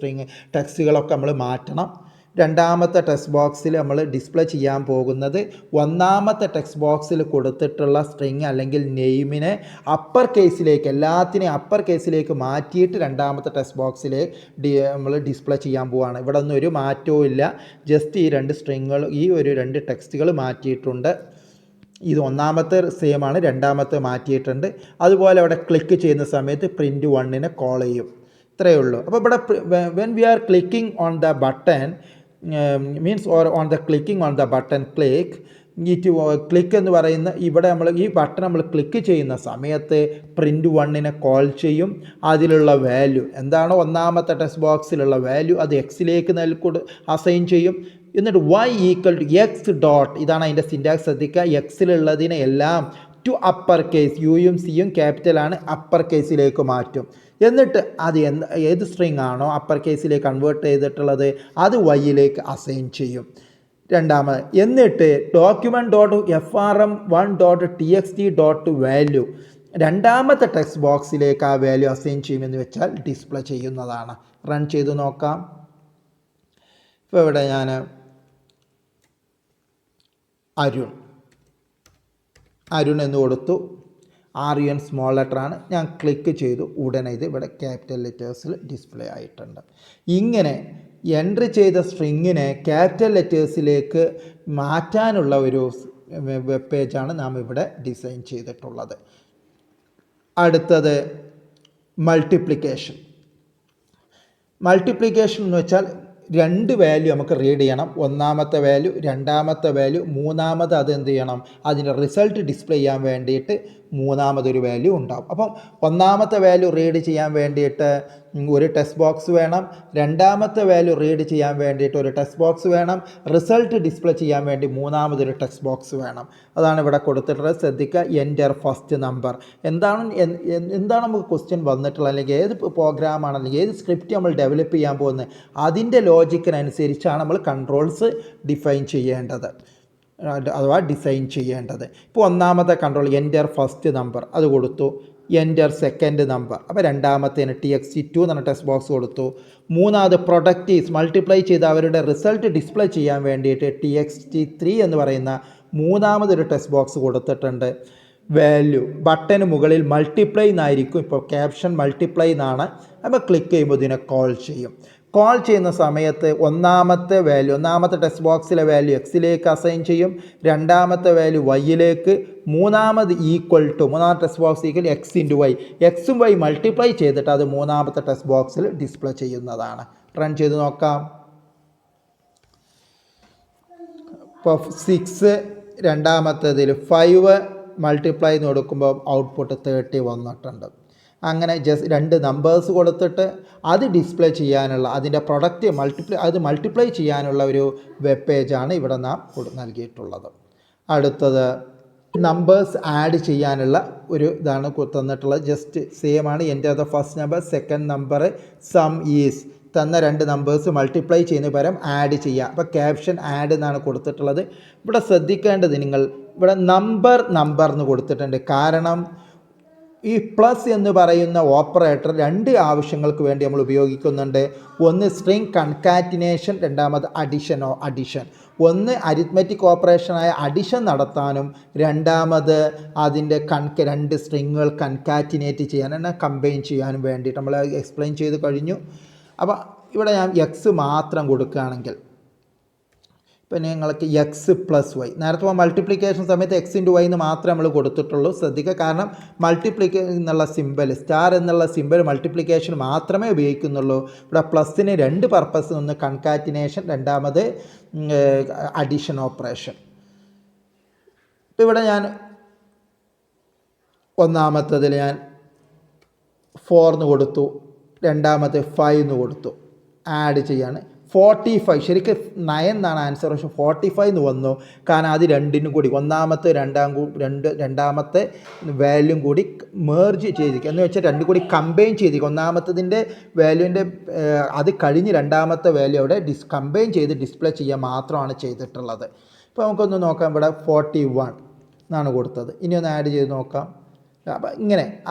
ടെക്സ്റ്റുകളൊക്കെ നമ്മൾ മാറ്റണം. രണ്ടാമത്തെ ടെക്സ്റ്റ് ബോക്സിൽ നമ്മൾ ഡിസ്പ്ലേ ചെയ്യാൻ പോകുന്നത് ഒന്നാമത്തെ ടെക്സ്റ്റ് ബോക്സിൽ കൊടുത്തിട്ടുള്ള സ്ട്രിങ് അല്ലെങ്കിൽ നെയിമിനെ അപ്പർ കേസിലേക്ക് എല്ലാത്തിനെയും അപ്പർ കേസിലേക്ക് മാറ്റിയിട്ട് രണ്ടാമത്തെ ടെക്സ്റ്റ് ബോക്സിൽ നമ്മൾ ഡിസ്പ്ലേ ചെയ്യാൻ പോവുകയാണ്. ഇവിടെ ഒന്നും ഒരു മാറ്റവും ഇല്ല. ജസ്റ്റ് ഈ രണ്ട് ടെക്സ്റ്റുകൾ മാറ്റിയിട്ടുണ്ട്. ഇത് ഒന്നാമത്തെ സെയിം ആണ്, രണ്ടാമത്തെ മാറ്റിയിട്ടുണ്ട്. അതുപോലെ അവിടെ ക്ലിക്ക് ചെയ്യുന്ന സമയത്ത് പ്രിൻ്റ് 1 കോൾ ചെയ്യും. ഇത്രയേ ഉള്ളൂ. അപ്പോൾ ഇവിടെ when we are clicking on the button means or on the clicking on the button click എന്ന് പറയുന്ന ഇവിടെ നമ്മൾ ഈ ബട്ടൺ നമ്മൾ ക്ലിക്ക് ചെയ്യുന്ന സമയത്ത് പ്രിൻ്റ് 1 കോൾ ചെയ്യും. അതിലുള്ള വാല്യൂ എന്താണോ ഒന്നാമത്തെ ടെക്സ്റ്റ് ബോക്സിലുള്ള വാല്യൂ അത് എക്സിലേക്ക് അസൈൻ ചെയ്യും. എന്നിട്ട് y equal to X dot ഇതാണ് അതിൻ്റെ സിൻറ്റാക്സ് ശ്രദ്ധിക്കുക. എക്സിലുള്ളതിനെ എല്ലാം ടു അപ്പർ കേസ് യുയും സിയും ക്യാപിറ്റലാണ് അപ്പർ കേസിലേക്ക് മാറ്റും. എന്നിട്ട് അത് ഏത് സ്ട്രിങ് ആണോ അപ്പർ കേസിലേക്ക് കൺവേർട്ട് ചെയ്തിട്ടുള്ളത് അത് വൈയിലേക്ക് അസൈൻ ചെയ്യും. രണ്ടാമത് എന്നിട്ട് document dot frm1 dot txt dot value രണ്ടാമത്തെ ടെക്സ്റ്റ് ബോക്സിലേക്ക് ആ വാല്യൂ അസൈൻ ചെയ്യുമെന്ന് വെച്ചാൽ ഡിസ്പ്ലേ ചെയ്യുന്നതാണ്. റൺ ചെയ്ത് നോക്കാം. ഇപ്പോൾ ഇവിടെ ഞാൻ അരുൺ എന്ന് കൊടുത്തു. RUN സ്മോൾ ലെറ്ററാണ്. ഞാൻ ക്ലിക്ക് ചെയ്തു. ഉടനെ ഇത് ഇവിടെ ക്യാപിറ്റൽ ലെറ്റേഴ്സിൽ ഡിസ്പ്ലേ ആയിട്ടുണ്ട്. ഇങ്ങനെ എൻട്രി ചെയ്ത സ്ട്രിങ്ങിനെ ക്യാപിറ്റൽ ലെറ്റേഴ്സിലേക്ക് മാറ്റാനുള്ള ഒരു വെബ് പേജാണ് നാം ഇവിടെ ഡിസൈൻ ചെയ്തിട്ടുള്ളത്. അടുത്തത് മൾട്ടിപ്ലിക്കേഷൻ എന്ന് വെച്ചാൽ രണ്ട് വാല്യൂ നമുക്ക് റീഡ് ചെയ്യണം. ഒന്നാമത്തെ വാല്യൂ, രണ്ടാമത്തെ വാല്യൂ, മൂന്നാമത് അത് എന്ത് ചെയ്യണം, അതിൻ്റെ റിസൾട്ട് ഡിസ്പ്ലേ ചെയ്യാൻ വേണ്ടിയിട്ട് മൂന്നാമതൊരു വാല്യൂ ഉണ്ടാവും. അപ്പം ഒന്നാമത്തെ വാല്യൂ റീഡ് ചെയ്യാൻ വേണ്ടിയിട്ട് ഒരു ടെക്സ്റ്റ് ബോക്സ് വേണം, രണ്ടാമത്തെ വാല്യൂ റീഡ് ചെയ്യാൻ വേണ്ടിയിട്ട് ഒരു ടെക്സ്റ്റ് ബോക്സ് വേണം, റിസൾട്ട് ഡിസ്പ്ലേ ചെയ്യാൻ വേണ്ടി മൂന്നാമതൊരു ടെക്സ്റ്റ് ബോക്സ് വേണം. അതാണ് ഇവിടെ കൊടുത്തിട്ടുള്ളത്. ശ്രദ്ധിക്കുക, എൻ്റർ ഫസ്റ്റ് നമ്പർ. എന്താണ് നമുക്ക് ക്വസ്റ്റ്യൻ വന്നിട്ടുള്ളത്, അല്ലെങ്കിൽ ഏത് പ്രോഗ്രാമാണ് അല്ലെങ്കിൽ ഏത് സ്ക്രിപ്റ്റ് നമ്മൾ ഡെവലപ്പ് ചെയ്യാൻ പോകുന്നത്, അതിൻ്റെ ലോജിക്കിനനുസരിച്ചാണ് നമ്മൾ കൺട്രോൾസ് ഡിഫൈൻ ചെയ്യേണ്ടത് അഥവാ ഡിസൈൻ ചെയ്യേണ്ടത്. ഇപ്പോൾ ഒന്നാമത്തെ കൺട്രോൾ എൻ്റർ ഫസ്റ്റ് നമ്പർ അത് കൊടുത്തു. Enter second number. അപ്പോൾ രണ്ടാമത്തേന് TXT2 എന്ന് പറഞ്ഞ ടെക്സ്റ്റ് ബോക്സ് കൊടുത്തു. മൂന്നാമത് പ്രൊഡക്റ്റീവ്സ് മൾട്ടിപ്ലൈ ചെയ്ത് അവരുടെ റിസൾട്ട് ഡിസ്പ്ലേ ചെയ്യാൻ വേണ്ടിയിട്ട് TXT3 എന്ന് പറയുന്ന മൂന്നാമതൊരു ടെക്സ്റ്റ് ബോക്സ് കൊടുത്തിട്ടുണ്ട്. വാല്യൂ ബട്ടന് മുകളിൽ മൾട്ടിപ്ലൈ എന്നായിരിക്കും, ഇപ്പോൾ ക്യാപ്ഷൻ മൾട്ടിപ്ലൈ എന്നാണ്. അപ്പോൾ ക്ലിക്ക് ചെയ്യുമ്പോൾ ഇതിനെ കോൾ ചെയ്യും. കോൾ ചെയ്യുന്ന സമയത്ത് ഒന്നാമത്തെ വാല്യൂ, ഒന്നാമത്തെ ടെക്സ്റ്റ് ബോക്സിലെ വാല്യൂ എക്സിലേക്ക് അസൈൻ ചെയ്യും, രണ്ടാമത്തെ വാല്യൂ വൈയിലേക്ക്, മൂന്നാമത് ഈക്വൽ ടു, മൂന്നാമത്തെ text box equal x into y, എക്സും വൈ മൾട്ടിപ്ലൈ ചെയ്തിട്ട് അത് മൂന്നാമത്തെ ടെക്സ്റ്റ് ബോക്സിൽ ഡിസ്പ്ലേ ചെയ്യുന്നതാണ്. റൺ ചെയ്ത് നോക്കാം. ഇപ്പോൾ 6 രണ്ടാമത്തേതിൽ 5 മൾട്ടിപ്ലൈ എന്ന് കൊടുക്കുമ്പോൾ ഔട്ട്പുട്ട് 30 വന്നിട്ടുണ്ട്. അങ്ങനെ ജസ്റ്റ് രണ്ട് നമ്പേഴ്സ് കൊടുത്തിട്ട് അത് ഡിസ്പ്ലേ ചെയ്യാനുള്ള അതിൻ്റെ പ്രൊഡക്റ്റ് മൾട്ടിപ്ലൈ ചെയ്യാനുള്ള ഒരു വെബ് പേജാണ് ഇവിടെ നാം നൽകിയിട്ടുള്ളത്. അടുത്തത് നമ്പേഴ്സ് ആഡ് ചെയ്യാനുള്ള ഒരു ഇതാണ് തന്നിട്ടുള്ളത്. ജസ്റ്റ് സെയിം ആണ്. Enter the first number, second number, some is തന്ന രണ്ട് നമ്പേഴ്സ് മൾട്ടിപ്ലൈ ചെയ്യുന്ന പകരം ആഡ് ചെയ്യുക. അപ്പോൾ ക്യാപ്ഷൻ ആഡ് എന്നാണ് കൊടുത്തിട്ടുള്ളത്. ഇവിടെ ശ്രദ്ധിക്കേണ്ടത് നിങ്ങൾ ഇവിടെ നമ്പർ എന്ന് കൊടുത്തിട്ടുണ്ട്. കാരണം ഈ പ്ലസ് എന്ന് പറയുന്ന ഓപ്പറേറ്റർ രണ്ട് ആവശ്യങ്ങൾക്ക് വേണ്ടി നമ്മൾ ഉപയോഗിക്കുന്നുണ്ട്. ഒന്ന് സ്ട്രിംഗ് കൺകാറ്റിനേഷൻ, രണ്ടാമത് അഡിഷൻ. ഒന്ന് അരിത്മെറ്റിക് ഓപ്പറേഷനായ അഡിഷൻ നടത്താനും രണ്ടാമത് അതിൻ്റെ രണ്ട് സ്ട്രിങ്ങുകൾ കൺകാറ്റിനേറ്റ് ചെയ്യാനും കമ്പൈൻ ചെയ്യാനും വേണ്ടിയിട്ട് നമ്മൾ എക്സ്പ്ലെയിൻ ചെയ്ത് കഴിഞ്ഞു. അപ്പോൾ ഇവിടെ ഞാൻ എക്സ് മാത്രം കൊടുക്കുകയാണെങ്കിൽ പിന്നെ നിങ്ങൾക്ക് എക്സ് പ്ലസ് വൈ, നേരത്തെ മൾട്ടിപ്ലിക്കേഷൻ സമയത്ത് എക്സ് ഇൻറ്റു വൈ എന്ന് മാത്രമേ നമ്മൾ കൊടുത്തിട്ടുള്ളൂ. ശ്രദ്ധിക്കുക, കാരണം എന്നുള്ള സിമ്പൽ, സ്റ്റാർ എന്നുള്ള സിമ്പൽ മൾട്ടിപ്ലിക്കേഷൻ മാത്രമേ ഉപയോഗിക്കുന്നുള്ളൂ. ഇവിടെ പ്ലസ്സിന് രണ്ട് പർപ്പസ്, ഒന്ന് കൺകാറ്റിനേഷൻ, രണ്ടാമത് അഡിഷൻ ഓപ്പറേഷൻ. ഇപ്പോൾ ഇവിടെ ഞാൻ ഒന്നാമത്തതിൽ ഞാൻ 4 എന്ന് കൊടുത്തു, രണ്ടാമത്തെ 5 എന്ന് കൊടുത്തു. ആഡ് ചെയ്യാണ് 45, ശരിക്കും 9 എന്നാണ് ആൻസർ, പക്ഷേ 45 എന്ന് വന്നു. കാരണം അത് രണ്ടിനും കൂടി ഒന്നാമത്തെ രണ്ടാമത്തെ വാല്യൂം കൂടി മേർജ് ചെയ്തിരിക്കുക എന്ന് വെച്ചാൽ രണ്ടും കൂടി കമ്പൈൻ ചെയ്തിരിക്കുക. ഒന്നാമത്തതിൻ്റെ വാല്യൂവിൻ്റെ അത് കഴിഞ്ഞ് രണ്ടാമത്തെ വാല്യൂ അവിടെ കമ്പൈൻ ചെയ്ത് ഡിസ്പ്ലേ ചെയ്യുക മാത്രമാണ് ചെയ്തിട്ടുള്ളത്. ഇപ്പോൾ നമുക്കൊന്ന് നോക്കാം. ഇവിടെ 41 എന്നാണ് കൊടുത്തത്. ഇനി ഒന്ന് ആഡ് ചെയ്ത് നോക്കാം. അപ്പോൾ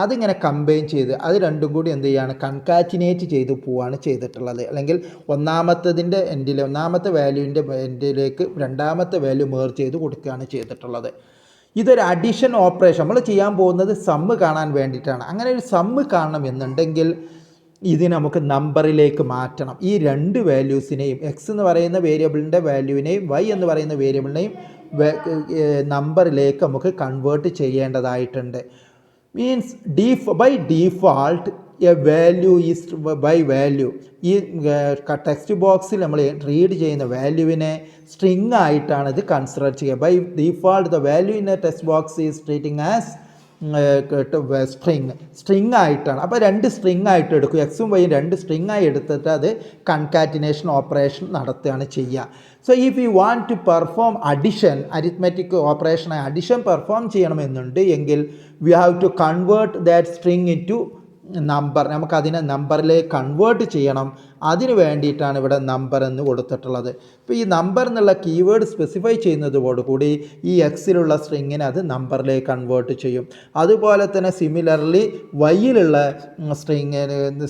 അതിങ്ങനെ കമ്പൈൻ ചെയ്ത് അത് രണ്ടും കൂടി എന്ത് ചെയ്യുകയാണ്, കൺകാറ്റിനേറ്റ് ചെയ്ത് പോവുകയാണ് ചെയ്തിട്ടുള്ളത്. അല്ലെങ്കിൽ ഒന്നാമത്തതിൻ്റെ എൻഡിൽ ഒന്നാമത്തെ വാല്യൂവിൻ്റെ എൻഡിലേക്ക് രണ്ടാമത്തെ വാല്യൂ മേർജ് ചെയ്ത് കൊടുക്കുകയാണ് ചെയ്തിട്ടുള്ളത്. ഇതൊരു അഡിഷൻ ഓപ്പറേഷൻ നമ്മൾ ചെയ്യാൻ പോകുന്നത് സമ്മ് കാണാൻ വേണ്ടിയിട്ടാണ്. അങ്ങനെ ഒരു സമ്മ് കാണണം എന്നുണ്ടെങ്കിൽ ഇതിനെ നമുക്ക് നമ്പറിലേക്ക് മാറ്റണം. ഈ രണ്ട് വാല്യൂസിനെയും, എക്സ് എന്ന് പറയുന്ന വേരിയബിളിൻ്റെ വാല്യൂവിനെയും വൈ എന്ന് പറയുന്ന വേരിയബിളിനെയും നമ്പറിലേക്ക് നമുക്ക് കൺവേർട്ട് ചെയ്യേണ്ടതായിട്ടുണ്ട്. Means by default a value is by value. ഈ ടെക്സ്റ്റ് ബോക്സിൽ നമ്മൾ റീഡ് ചെയ്യുന്ന വാല്യൂവിനെ സ്ട്രിങ് ആയിട്ടാണ് ഇത് കൺസിഡർ ചെയ്യുക. By default the value in a text box is treating as string ആയിട്ടാണ്. അപ്പോൾ രണ്ട് സ്ട്രിങ് ആയിട്ട് എടുക്കും. എക്സും വൈയും രണ്ട് സ്ട്രിങ് ആയി എടുത്തിട്ട് അത് കൺകാറ്റിനേഷൻ ഓപ്പറേഷൻ നടത്തുകയാണ് ചെയ്യുക. So if you want to perform addition, arithmetic ഓപ്പറേഷനായി അഡിഷൻ പെർഫോം ചെയ്യണമെന്നുണ്ട് എങ്കിൽ we have to convert that string into number. നമുക്കതിനെ നമ്പറിലേക്ക് കൺവേർട്ട് ചെയ്യണം. അതിന് വേണ്ടിയിട്ടാണ് ഇവിടെ നമ്പർ എന്ന് കൊടുത്തിട്ടുള്ളത്. ഇപ്പോൾ ഈ നമ്പർ എന്നുള്ള കീവേഡ് സ്പെസിഫൈ ചെയ്യുന്നതോടുകൂടി ഈ എക്സിലുള്ള സ്ട്രിങ്ങിനെ അത് നമ്പറിലേക്ക് കൺവേർട്ട് ചെയ്യും. അതുപോലെ തന്നെ സിമിലർലി വൈയിലുള്ള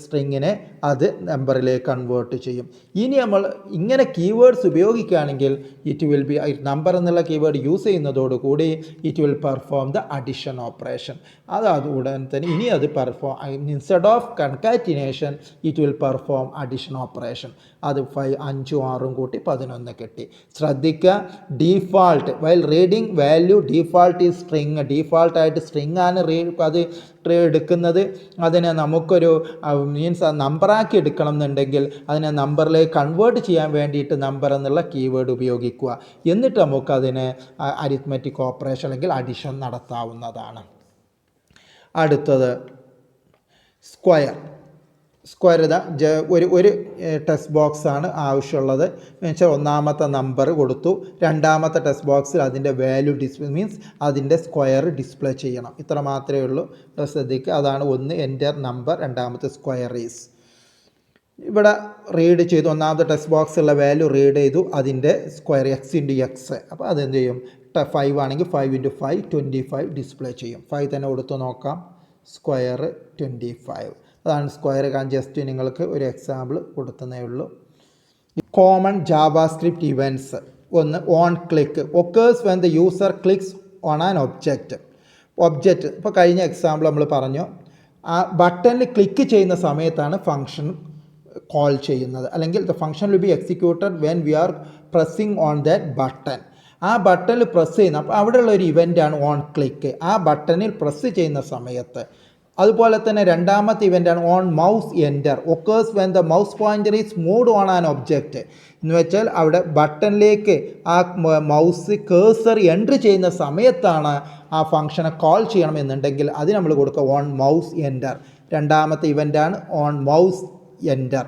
സ്ട്രിങ്ങിനെ അത് നമ്പറിലേക്ക് കൺവേർട്ട് ചെയ്യും. ഇനി നമ്മൾ ഇങ്ങനെ കീവേഡ്സ് ഉപയോഗിക്കുകയാണെങ്കിൽ ഇറ്റ് വിൽ ബി നമ്പർ എന്നുള്ള കീവേഡ് യൂസ് ചെയ്യുന്നതോടുകൂടി it will perform the addition operation. അത് ഉടൻ തന്നെ ഇനി അത് instead of concatenation it will perform addition operation. അത് 5, 5, 6 കൂട്ടി 11 കിട്ടി. ശ്രദ്ധിക്കുക, default while reading value default ഈ സ്ട്രിങ്, ഡീഫാൾട്ടായിട്ട് സ്ട്രിങ് ആണ് അത് എടുക്കുന്നത്. അതിനെ നമുക്കൊരു മീൻസ് നമ്പറാക്കി എടുക്കണം എന്നുണ്ടെങ്കിൽ അതിനെ നമ്പറിലേക്ക് കൺവേർട്ട് ചെയ്യാൻ വേണ്ടിയിട്ട് നമ്പർ എന്നുള്ള കീവേഡ് ഉപയോഗിക്കുക. എന്നിട്ട് നമുക്കതിനെ അരിത്മെറ്റിക് ഓപ്പറേഷൻ അല്ലെങ്കിൽ അഡിഷൻ നടത്താവുന്നതാണ്. അടുത്തത് സ്ക്വയർ ഇതാ ഒരു ടെക്സ്റ്റ് ബോക്സാണ് ആവശ്യമുള്ളത്. എന്ന് വെച്ചാൽ ഒന്നാമത്തെ നമ്പർ കൊടുത്തു, രണ്ടാമത്തെ ടെക്സ്റ്റ് ബോക്സിൽ അതിൻ്റെ വാല്യൂ മീൻസ് അതിൻ്റെ സ്ക്വയർ ഡിസ്പ്ലേ ചെയ്യണം. ഇത്ര മാത്രമേ ഉള്ളൂ. ശ്രദ്ധിക്കുക, അതാണ് ഒന്ന് എൻ്റർ നമ്പർ, രണ്ടാമത്തെ സ്ക്വയർ ഈസ്. ഇവിടെ റീഡ് ചെയ്തു, ഒന്നാമത്തെ ടെക്സ്റ്റ് ബോക്സിലുള്ള വാല്യൂ റീഡ് ചെയ്തു, അതിൻ്റെ സ്ക്വയർ എക്സ് ഇൻറ്റു എക്സ്. അപ്പോൾ അതെന്ത് ചെയ്യും, 5 ആണെങ്കിൽ 5 × 5 25 ഡിസ്പ്ലേ ചെയ്യും. 5 തന്നെ കൊടുത്ത് നോക്കാം. സ്ക്വയർ 25. അതാണ് സ്ക്വയർ. ജസ്റ്റ് നിങ്ങൾക്ക് ഒരു എക്സാമ്പിൾ കൊടുത്തതേ ഉള്ളൂ. Common JavaScript events. ഒന്ന്, on click occurs when the user clicks on an object. ഇപ്പോൾ കഴിഞ്ഞ എക്സാമ്പിൾ നമ്മൾ പറഞ്ഞു, ആ ബട്ടണിൽ ക്ലിക്ക് ചെയ്യുന്ന സമയത്താണ് ഫങ്ഷൻ കോൾ ചെയ്യുന്നത്, അല്ലെങ്കിൽ the function will be executed when we are pressing on that button. ആ ബട്ടണിൽ പ്രസ് ചെയ്യുന്ന, അപ്പോൾ അവിടെയുള്ള ഒരു ഇവൻ്റാണ് ഓൺ ക്ലിക്ക്, ആ ബട്ടണിൽ പ്രസ് ചെയ്യുന്ന സമയത്ത്. അതുപോലെ തന്നെ രണ്ടാമത്തെ ഇവൻ്റാണ് on mouse enter occurs when the mouse pointer is moved on an object. എന്ന് വെച്ചാൽ അവിടെ ബട്ടണിലേക്ക് ആ മൗസ് കേഴ്സർ എൻ്റർ ചെയ്യുന്ന സമയത്താണ് ആ ഫംഗ്ഷനെ കോൾ ചെയ്യണമെന്നുണ്ടെങ്കിൽ അത് നമ്മൾ കൊടുക്കുക ഓൺ മൗസ് എൻ്റർ. രണ്ടാമത്തെ ഇവൻ്റാണ് on mouse enter.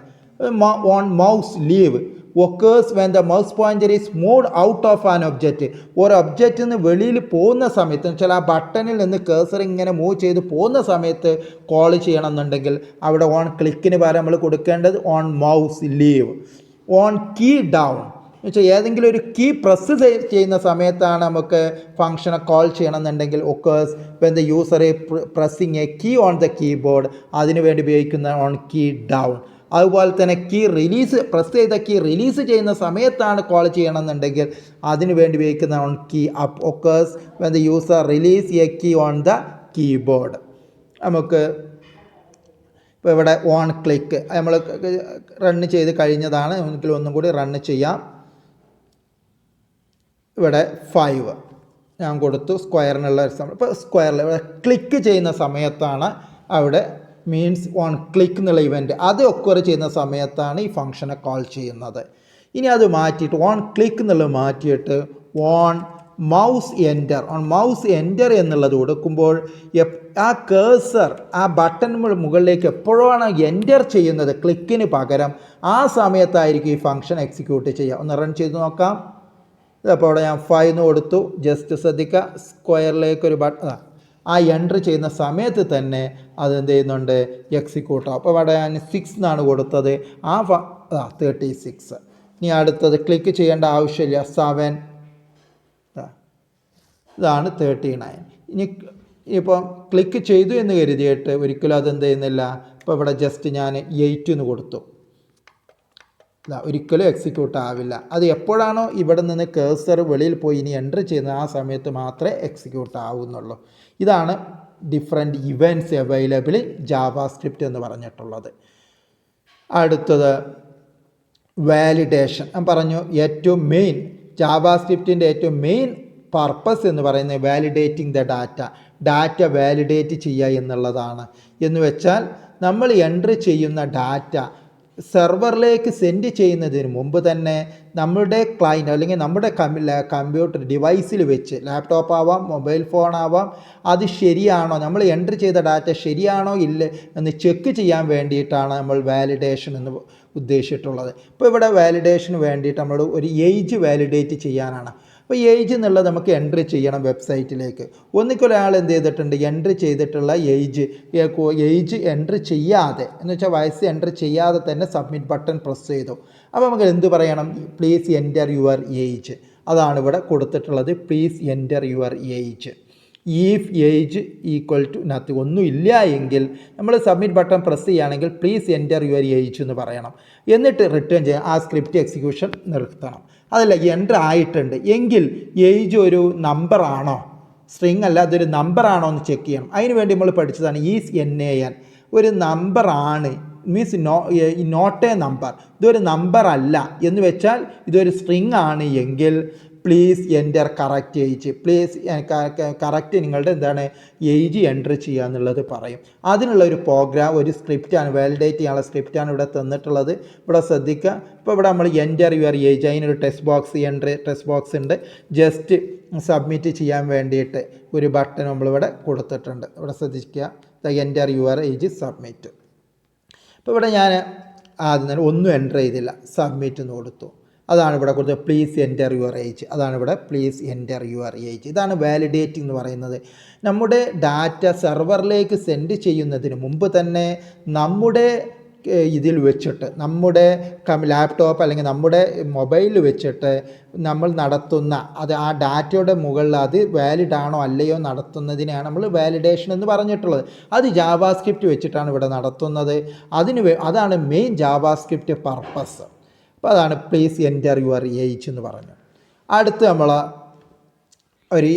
On mouse leave occurs when the mouse pointer is moved out of an object. ഒരു ഒബ്ജക്റ്റിൽ നിന്ന് വെളിയിൽ പോകുന്ന സമയത്ത്, എന്ന് വെച്ചാൽ ആ ബട്ടണിൽ നിന്ന് കേഴ്സർ ഇങ്ങനെ മൂവ് ചെയ്ത് പോകുന്ന സമയത്ത് കോൾ ചെയ്യണമെന്നുണ്ടെങ്കിൽ അവിടെ ഓൺ ക്ലിക്കിന് പകരം നമ്മൾ കൊടുക്കേണ്ടത് on mouse leave. On key down എന്ന് വെച്ചാൽ ഏതെങ്കിലും ഒരു കീ പ്രസ് ചെയ്യുന്ന സമയത്താണ് നമുക്ക് ഫംഗ്ഷനെ കോൾ ചെയ്യണമെന്നുണ്ടെങ്കിൽ occurs when the user pressing a key on the keyboard, അതിനു വേണ്ടി ഉപയോഗിക്കുന്ന ഓൺ കീ ഡൗൺ. അതുപോലെ തന്നെ കീ റിലീസ്, പ്രസ് ചെയ്ത കീ റിലീസ് ചെയ്യുന്ന സമയത്താണ് കോൾ ചെയ്യണമെന്നുണ്ടെങ്കിൽ അതിനു വേണ്ടി ഉപയോഗിക്കുന്ന on key up. Occurs when the user release a key on the keyboard. നമുക്ക് ഇപ്പോൾ ഇവിടെ ഓൺ ക്ലിക്ക് നമ്മൾ റണ്ണ് ചെയ്ത് കഴിഞ്ഞതാണ്, എങ്കിൽ ഒന്നും കൂടി റണ്ണ് ചെയ്യാം. ഇവിടെ 5 ഞാൻ കൊടുത്തു സ്ക്വയറിനുള്ള എക്സാമ്പിൾ. ഇപ്പോൾ സ്ക്വയറിൽ ഇവിടെ ക്ലിക്ക് ചെയ്യുന്ന സമയത്താണ് അവിടെ മീൻസ് ഓൺ ക്ലിക്ക് എന്നുള്ള ഇവൻറ്റ് അത് ഒക്വർ ചെയ്യുന്ന സമയത്താണ് ഈ ഫംഗ്ഷനെ കോൾ ചെയ്യുന്നത്. ഇനി അത് മാറ്റിയിട്ട് ഓൺ ക്ലിക്ക് എന്നുള്ളത് മാറ്റിയിട്ട് on mouse enter, on mouse enter എന്നുള്ളത് കൊടുക്കുമ്പോൾ ആ കേഴ്സർ ആ ബട്ടൺ മുകളിലേക്ക് എപ്പോഴാണ് എൻ്റർ ചെയ്യുന്നത് ക്ലിക്കിന് പകരം, ആ സമയത്തായിരിക്കും ഈ ഫംഗ്ഷൻ എക്സിക്യൂട്ട് ചെയ്യുക. ഒന്ന് റൺ ചെയ്ത് നോക്കാം. അപ്പോൾ അവിടെ ഞാൻ 5 കൊടുത്തു. ജസ്റ്റ് ശ്രദ്ധിക്കുക, സ്ക്വയറിലേക്കൊരു ആ എൻ്റർ ചെയ്യുന്ന സമയത്ത് തന്നെ അത് എന്ത് ചെയ്യുന്നുണ്ട്, എക്സിക്യൂട്ട് ആവും. അപ്പോൾ ഇവിടെ ഞാൻ 6 എന്നാണ് കൊടുത്തത്, ആ 36. ഇനി അടുത്തത് ക്ലിക്ക് ചെയ്യേണ്ട ആവശ്യമില്ല, 7, ഇതാണ് 39. ഇനിയിപ്പോൾ ക്ലിക്ക് ചെയ്തു എന്ന് കരുതിയിട്ട് ഒരിക്കലും അതെന്ത് ചെയ്യുന്നില്ല. ഇപ്പോൾ ഇവിടെ ജസ്റ്റ് ഞാൻ 8 എന്ന് കൊടുത്തു, ഒരിക്കലും എക്സിക്യൂട്ട് ആവില്ല. അത് എപ്പോഴാണോ ഇവിടെ നിന്ന് കേഴ്സർ വെളിയിൽ പോയി ഇനി എൻ്റർ ചെയ്യുന്നത് ആ സമയത്ത് മാത്രമേ എക്സിക്യൂട്ട് ആവുന്നുള്ളൂ. ഇതാണ് different events available in JavaScript എന്ന് പറഞ്ഞിട്ടുള്ളത്. അടുത്തത് വാലിഡേഷൻ. ഞാൻ പറഞ്ഞു ഏറ്റവും മെയിൻ ജാവാസ്ക്രിപ്റ്റിൻ്റെ ഏറ്റവും മെയിൻ പർപ്പസ് എന്ന് പറയുന്നത് വാലിഡേറ്റിംഗ് ദ ഡാറ്റ വാലിഡേറ്റ് ചെയ്യുക എന്നുള്ളതാണ്. എന്ന് വെച്ചാൽ നമ്മൾ എൻ്റർ ചെയ്യുന്ന ഡാറ്റ സെർവറിലേക്ക് സെൻഡ് ചെയ്യുന്നതിന് മുമ്പ് തന്നെ നമ്മുടെ ക്ലയൻറ്റ് അല്ലെങ്കിൽ നമ്മുടെ കമ്പ്യൂട്ടർ ഡിവൈസിൽ വെച്ച്, ലാപ്ടോപ്പ് ആവാം മൊബൈൽ ഫോൺ ആവാം, അത് ശരിയാണോ, നമ്മൾ എൻ്റർ ചെയ്ത ഡാറ്റ ശരിയാണോ ഇല്ല എന്ന് ചെക്ക് ചെയ്യാൻ വേണ്ടിയിട്ടാണ് നമ്മൾ വാലിഡേഷൻ എന്ന് ഉദ്ദേശിച്ചിട്ടുള്ളത്. ഇപ്പോൾ ഇവിടെ വാലിഡേഷന് വേണ്ടിയിട്ട് നമ്മൾ ഒരു ഏജ് വാലിഡേറ്റ് ചെയ്യാനാണ്. അപ്പോൾ ഏജ് എന്നുള്ളത് നമുക്ക് എൻട്രി ചെയ്യണം വെബ്സൈറ്റിലേക്ക്. ഒന്നിക്കൊരാൾ എന്ത് ചെയ്തിട്ടുണ്ട്, എൻട്രി ചെയ്തിട്ടുള്ള ഏജ് എൻട്രി ചെയ്യാതെ, എന്ന് വെച്ചാൽ വയസ്സ് എൻട്രി ചെയ്യാതെ തന്നെ സബ്മിറ്റ് ബട്ടൺ പ്രസ് ചെയ്തു. അപ്പോൾ നമുക്ക് എന്ത് പറയണം, പ്ലീസ് എൻ്റർ യുവർ ഏജ്. അതാണ് ഇവിടെ കൊടുത്തിട്ടുള്ളത്, please enter your age. If age equal to nothing, ഒന്നും ഇല്ല എങ്കിൽ നമ്മൾ സബ്മിറ്റ് ബട്ടൺ പ്രസ് ചെയ്യുകയാണെങ്കിൽ പ്ലീസ് എൻ്റർ യുവർ ഏജ് എന്ന് പറയണം. എന്നിട്ട് റിട്ടേൺ ചെയ്യാം, ആ സ്ക്രിപ്റ്റ് എക്സിക്യൂഷൻ നിർത്തണം. അതല്ല എൻ്റർ ആയിട്ടുണ്ട് എങ്കിൽ ഏജ് ഒരു നമ്പറാണോ, സ്ട്രിങ് അല്ല അതൊരു നമ്പറാണോ എന്ന് ചെക്ക് ചെയ്യണം. അതിന് വേണ്ടി നമ്മൾ പഠിച്ചതാണ് ഈസ് NAN. ഒരു നമ്പറാണ് മീൻസ് നോട്ട് എ നമ്പർ, ഇതൊരു നമ്പർ അല്ല എന്ന് വെച്ചാൽ ഇതൊരു സ്ട്രിങ് ആണ് എങ്കിൽ please enter correct age, please correct നിങ്ങളുടെ എന്താണ് ഏജ് എൻ്റർ ചെയ്യുക എന്നുള്ളത് പറയും. അതിനുള്ള ഒരു പ്രോഗ്രാം, ഒരു സ്ക്രിപ്റ്റാണ്, വാലിഡേറ്റ് ചെയ്യാനുള്ള സ്ക്രിപ്റ്റാണ് ഇവിടെ തന്നിട്ടുള്ളത്. ഇവിടെ ശ്രദ്ധിക്കുക. ഇപ്പോൾ ഇവിടെ നമ്മൾ എൻ്റർ യുവർ ഏജ്, അതിനൊരു ടെക്സ്റ്റ് ബോക്സ് ഉണ്ട്. ജസ്റ്റ് സബ്മിറ്റ് ചെയ്യാൻ വേണ്ടിയിട്ട് ഒരു ബട്ടൺ നമ്മളിവിടെ കൊടുത്തിട്ടുണ്ട്. ഇവിടെ ശ്രദ്ധിക്കുക, എൻ്റർ യുവർ ഏജ് സബ്മിറ്റ്. ഇപ്പോൾ ഇവിടെ ഞാൻ ആദ്യം തന്നെ ഒന്നും എൻ്റർ ചെയ്തില്ല, സബ്മിറ്റ് എന്ന് കൊടുത്തു. അതാണ് ഇവിടെ കൊടുത്തത് പ്ലീസ് എൻ്റർ യുവർ ഏജ്. അതാണ് ഇവിടെ പ്ലീസ് എൻ്റർ യുവർ ഏജ്. ഇതാണ് വാലിഡേറ്റിംഗ് എന്ന് പറയുന്നത്. നമ്മുടെ ഡാറ്റ സെർവറിലേക്ക് സെൻഡ് ചെയ്യുന്നതിന് മുമ്പ് തന്നെ നമ്മുടെ ഇതിൽ വെച്ചിട്ട് നമ്മുടെ ലാപ്ടോപ്പ് അല്ലെങ്കിൽ നമ്മുടെ മൊബൈലിൽ വെച്ചിട്ട് നമ്മൾ നടത്തുന്ന ആ ഡാറ്റയുടെ മുകളിൽ അത് വാലിഡ് ആണോ അല്ലയോ നടത്തുന്നതിനെയാണ് നമ്മൾ വാലിഡേഷൻ എന്ന് പറഞ്ഞിട്ടുള്ളത്. അത് ജാവാസ്ക്രിപ്റ്റ് വെച്ചിട്ടാണ് ഇവിടെ നടത്തുന്നത്. അതാണ് മെയിൻ ജാവാസ്ക്രിപ്റ്റ് പർപ്പസ്. അപ്പോൾ അതാണ് പ്ലീസ് എൻ്റർ യുവർ ഏജ് എന്ന് പറഞ്ഞു. അടുത്ത് നമ്മൾ ഒരു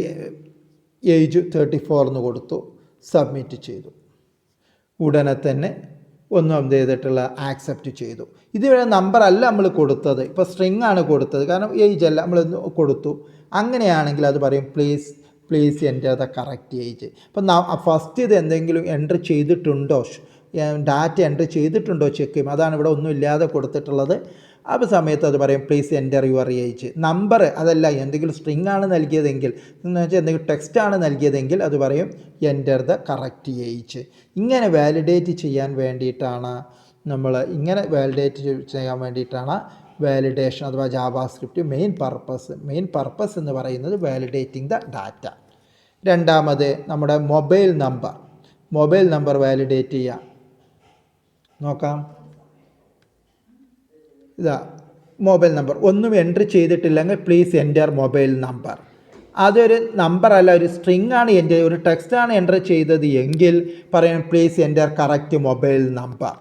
ഏജ് 34 എന്ന് കൊടുത്തു, സബ്മിറ്റ് ചെയ്തു. ഉടനെ തന്നെ ഒന്നും എന്ത് ചെയ്തിട്ടുള്ള ആക്സെപ്റ്റ് ചെയ്തു. ഇതിവിടെ നമ്പർ അല്ല നമ്മൾ കൊടുത്തത്, ഇപ്പോൾ സ്ട്രിങ് ആണ് കൊടുത്തത്, കാരണം ഏജ് അല്ല നമ്മൾ കൊടുത്തു. അങ്ങനെയാണെങ്കിൽ അത് പറയും please enter the correct age. അപ്പം ഫസ്റ്റ് ഇത് എന്തെങ്കിലും എൻ്റർ ചെയ്തിട്ടുണ്ടോ, ഡാറ്റ എൻ്റർ ചെയ്തിട്ടുണ്ടോ ചെക്ക് ചെയ്യും. അതാണ് ഇവിടെ ഒന്നും ഇല്ലാതെ കൊടുത്തിട്ടുള്ളത്. ആ സമയത്ത് അത് പറയും please enter your age. Number അതല്ല, എന്തെങ്കിലും സ്ട്രിങ് ആണ് നൽകിയതെങ്കിൽ എന്ന് വെച്ചാൽ എന്തെങ്കിലും ടെക്സ്റ്റ് ആണ് നൽകിയതെങ്കിൽ അത് പറയും എൻ്റർ ദ കറക്റ്റ് ഏജ്. ഇങ്ങനെ വാലിഡേറ്റ് ചെയ്യാൻ വേണ്ടിയിട്ടാണ് വാലിഡേഷൻ അഥവാ ജാവാസ്ക്രിപ്റ്റ് മെയിൻ പർപ്പസ് എന്ന് പറയുന്നത് വാലിഡേറ്റിംഗ് ദ ഡാറ്റ. രണ്ടാമത് നമ്മുടെ മൊബൈൽ നമ്പർ വാലിഡേറ്റ് ചെയ്യാം. നോക്കാം, ഇതാ മൊബൈൽ നമ്പർ ഒന്നും എൻട്രി ചെയ്തിട്ടില്ലെങ്കിൽ പ്ലീസ് എൻ്റർ മൊബൈൽ നമ്പർ. അതൊരു നമ്പർ അല്ല, ഒരു സ്ട്രിങ് ആണ്, ഒരു ടെക്സ്റ്റാണ് എൻ്റർ ചെയ്തത് എങ്കിൽ പറയാം please enter correct mobile number.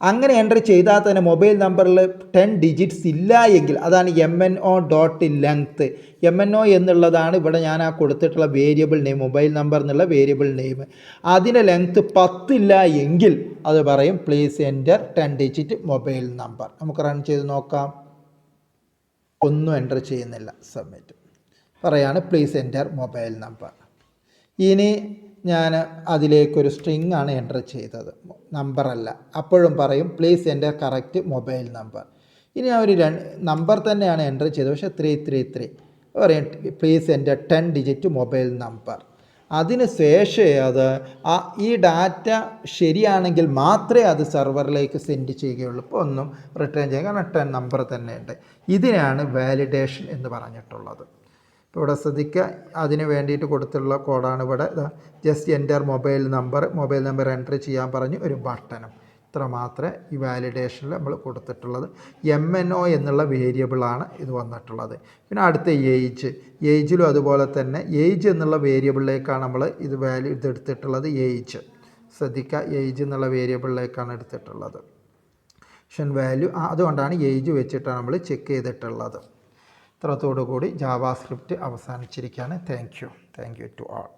അങ്ങനെ എൻ്റർ ചെയ്താൽ തന്നെ മൊബൈൽ നമ്പറിൽ 10 ഡിജിറ്റ്സ് ഇല്ല എങ്കിൽ അതാണ് MNO ഡോട്ട് ലെങ്ത്ത്. MNO എന്നുള്ളതാണ് ഇവിടെ ഞാൻ കൊടുത്തിട്ടുള്ള വേരിയബിൾ നെയിം, മൊബൈൽ നമ്പർ എന്നുള്ള വേരിയബിൾ നെയിം. അതിൻ്റെ ലെങ്ത്ത് 10 ഇല്ല എങ്കിൽ അത് പറയും please enter 10 digit mobile number. നമുക്ക് റൺ ചെയ്ത് നോക്കാം. ഒന്നും എൻ്റർ ചെയ്യുന്നില്ല, സബ്മിറ്റ് പറയാണ് പ്ലീസ് എൻ്റർ മൊബൈൽ നമ്പർ. ഇനി ഞാൻ അതിലേക്കൊരു സ്ട്രിങ് ആണ് എൻ്റർ ചെയ്തത്, നമ്പറല്ല. അപ്പോഴും പറയും please enter correct mobile number. ഇനി ഞാൻ ഒരു നമ്പർ തന്നെയാണ് എൻ്റർ ചെയ്തത്, പക്ഷേ 333 പറയും please enter 10 digit mobile number. അതിന് ശേഷം അത് ഈ ഡാറ്റ ശരിയാണെങ്കിൽ മാത്രമേ അത് സെർവറിലേക്ക് സെൻഡ് ചെയ്യുകയുള്ളൂ. ഇപ്പോൾ ഒന്നും റിട്ടേൺ ചെയ്യുക, കാരണം 10 നമ്പർ തന്നെയുണ്ട്. ഇതിനാണ് വാലിഡേഷൻ എന്ന് പറഞ്ഞിട്ടുള്ളത്. ഇപ്പോൾ ഇവിടെ ശ്രദ്ധിക്കുക, അതിന് വേണ്ടിയിട്ട് കൊടുത്തുള്ള കോഡാണ് ഇവിടെ. Just enter mobile number enter ചെയ്യാൻ പറഞ്ഞ് ഒരു ബട്ടണും. ഇത്ര മാത്രമേ ഈ വാലിഡേഷനിൽ നമ്മൾ കൊടുത്തിട്ടുള്ളത്. MNO എന്നുള്ള വേരിയബിളാണ് ഇത് വന്നിട്ടുള്ളത്. പിന്നെ അടുത്ത ഏജിലും അതുപോലെ തന്നെ ഏജ് എന്നുള്ള വേരിയബിളിലേക്കാണ് നമ്മൾ ഇതെടുത്തിട്ടുള്ളത്. ഏജ് ശ്രദ്ധിക്കുക, ഏജ് എന്നുള്ള വേരിയബിളിലേക്കാണ് എടുത്തിട്ടുള്ളത്. വാല്യൂ അതുകൊണ്ടാണ് ഏജ് വെച്ചിട്ടാണ് നമ്മൾ ചെക്ക് ചെയ്തിട്ടുള്ളത്. ഇത്രത്തോടു കൂടി ജാവാസ്ക്രിപ്റ്റ് അവസാനിച്ചിരിക്കുകയാണ്. Thank you to all.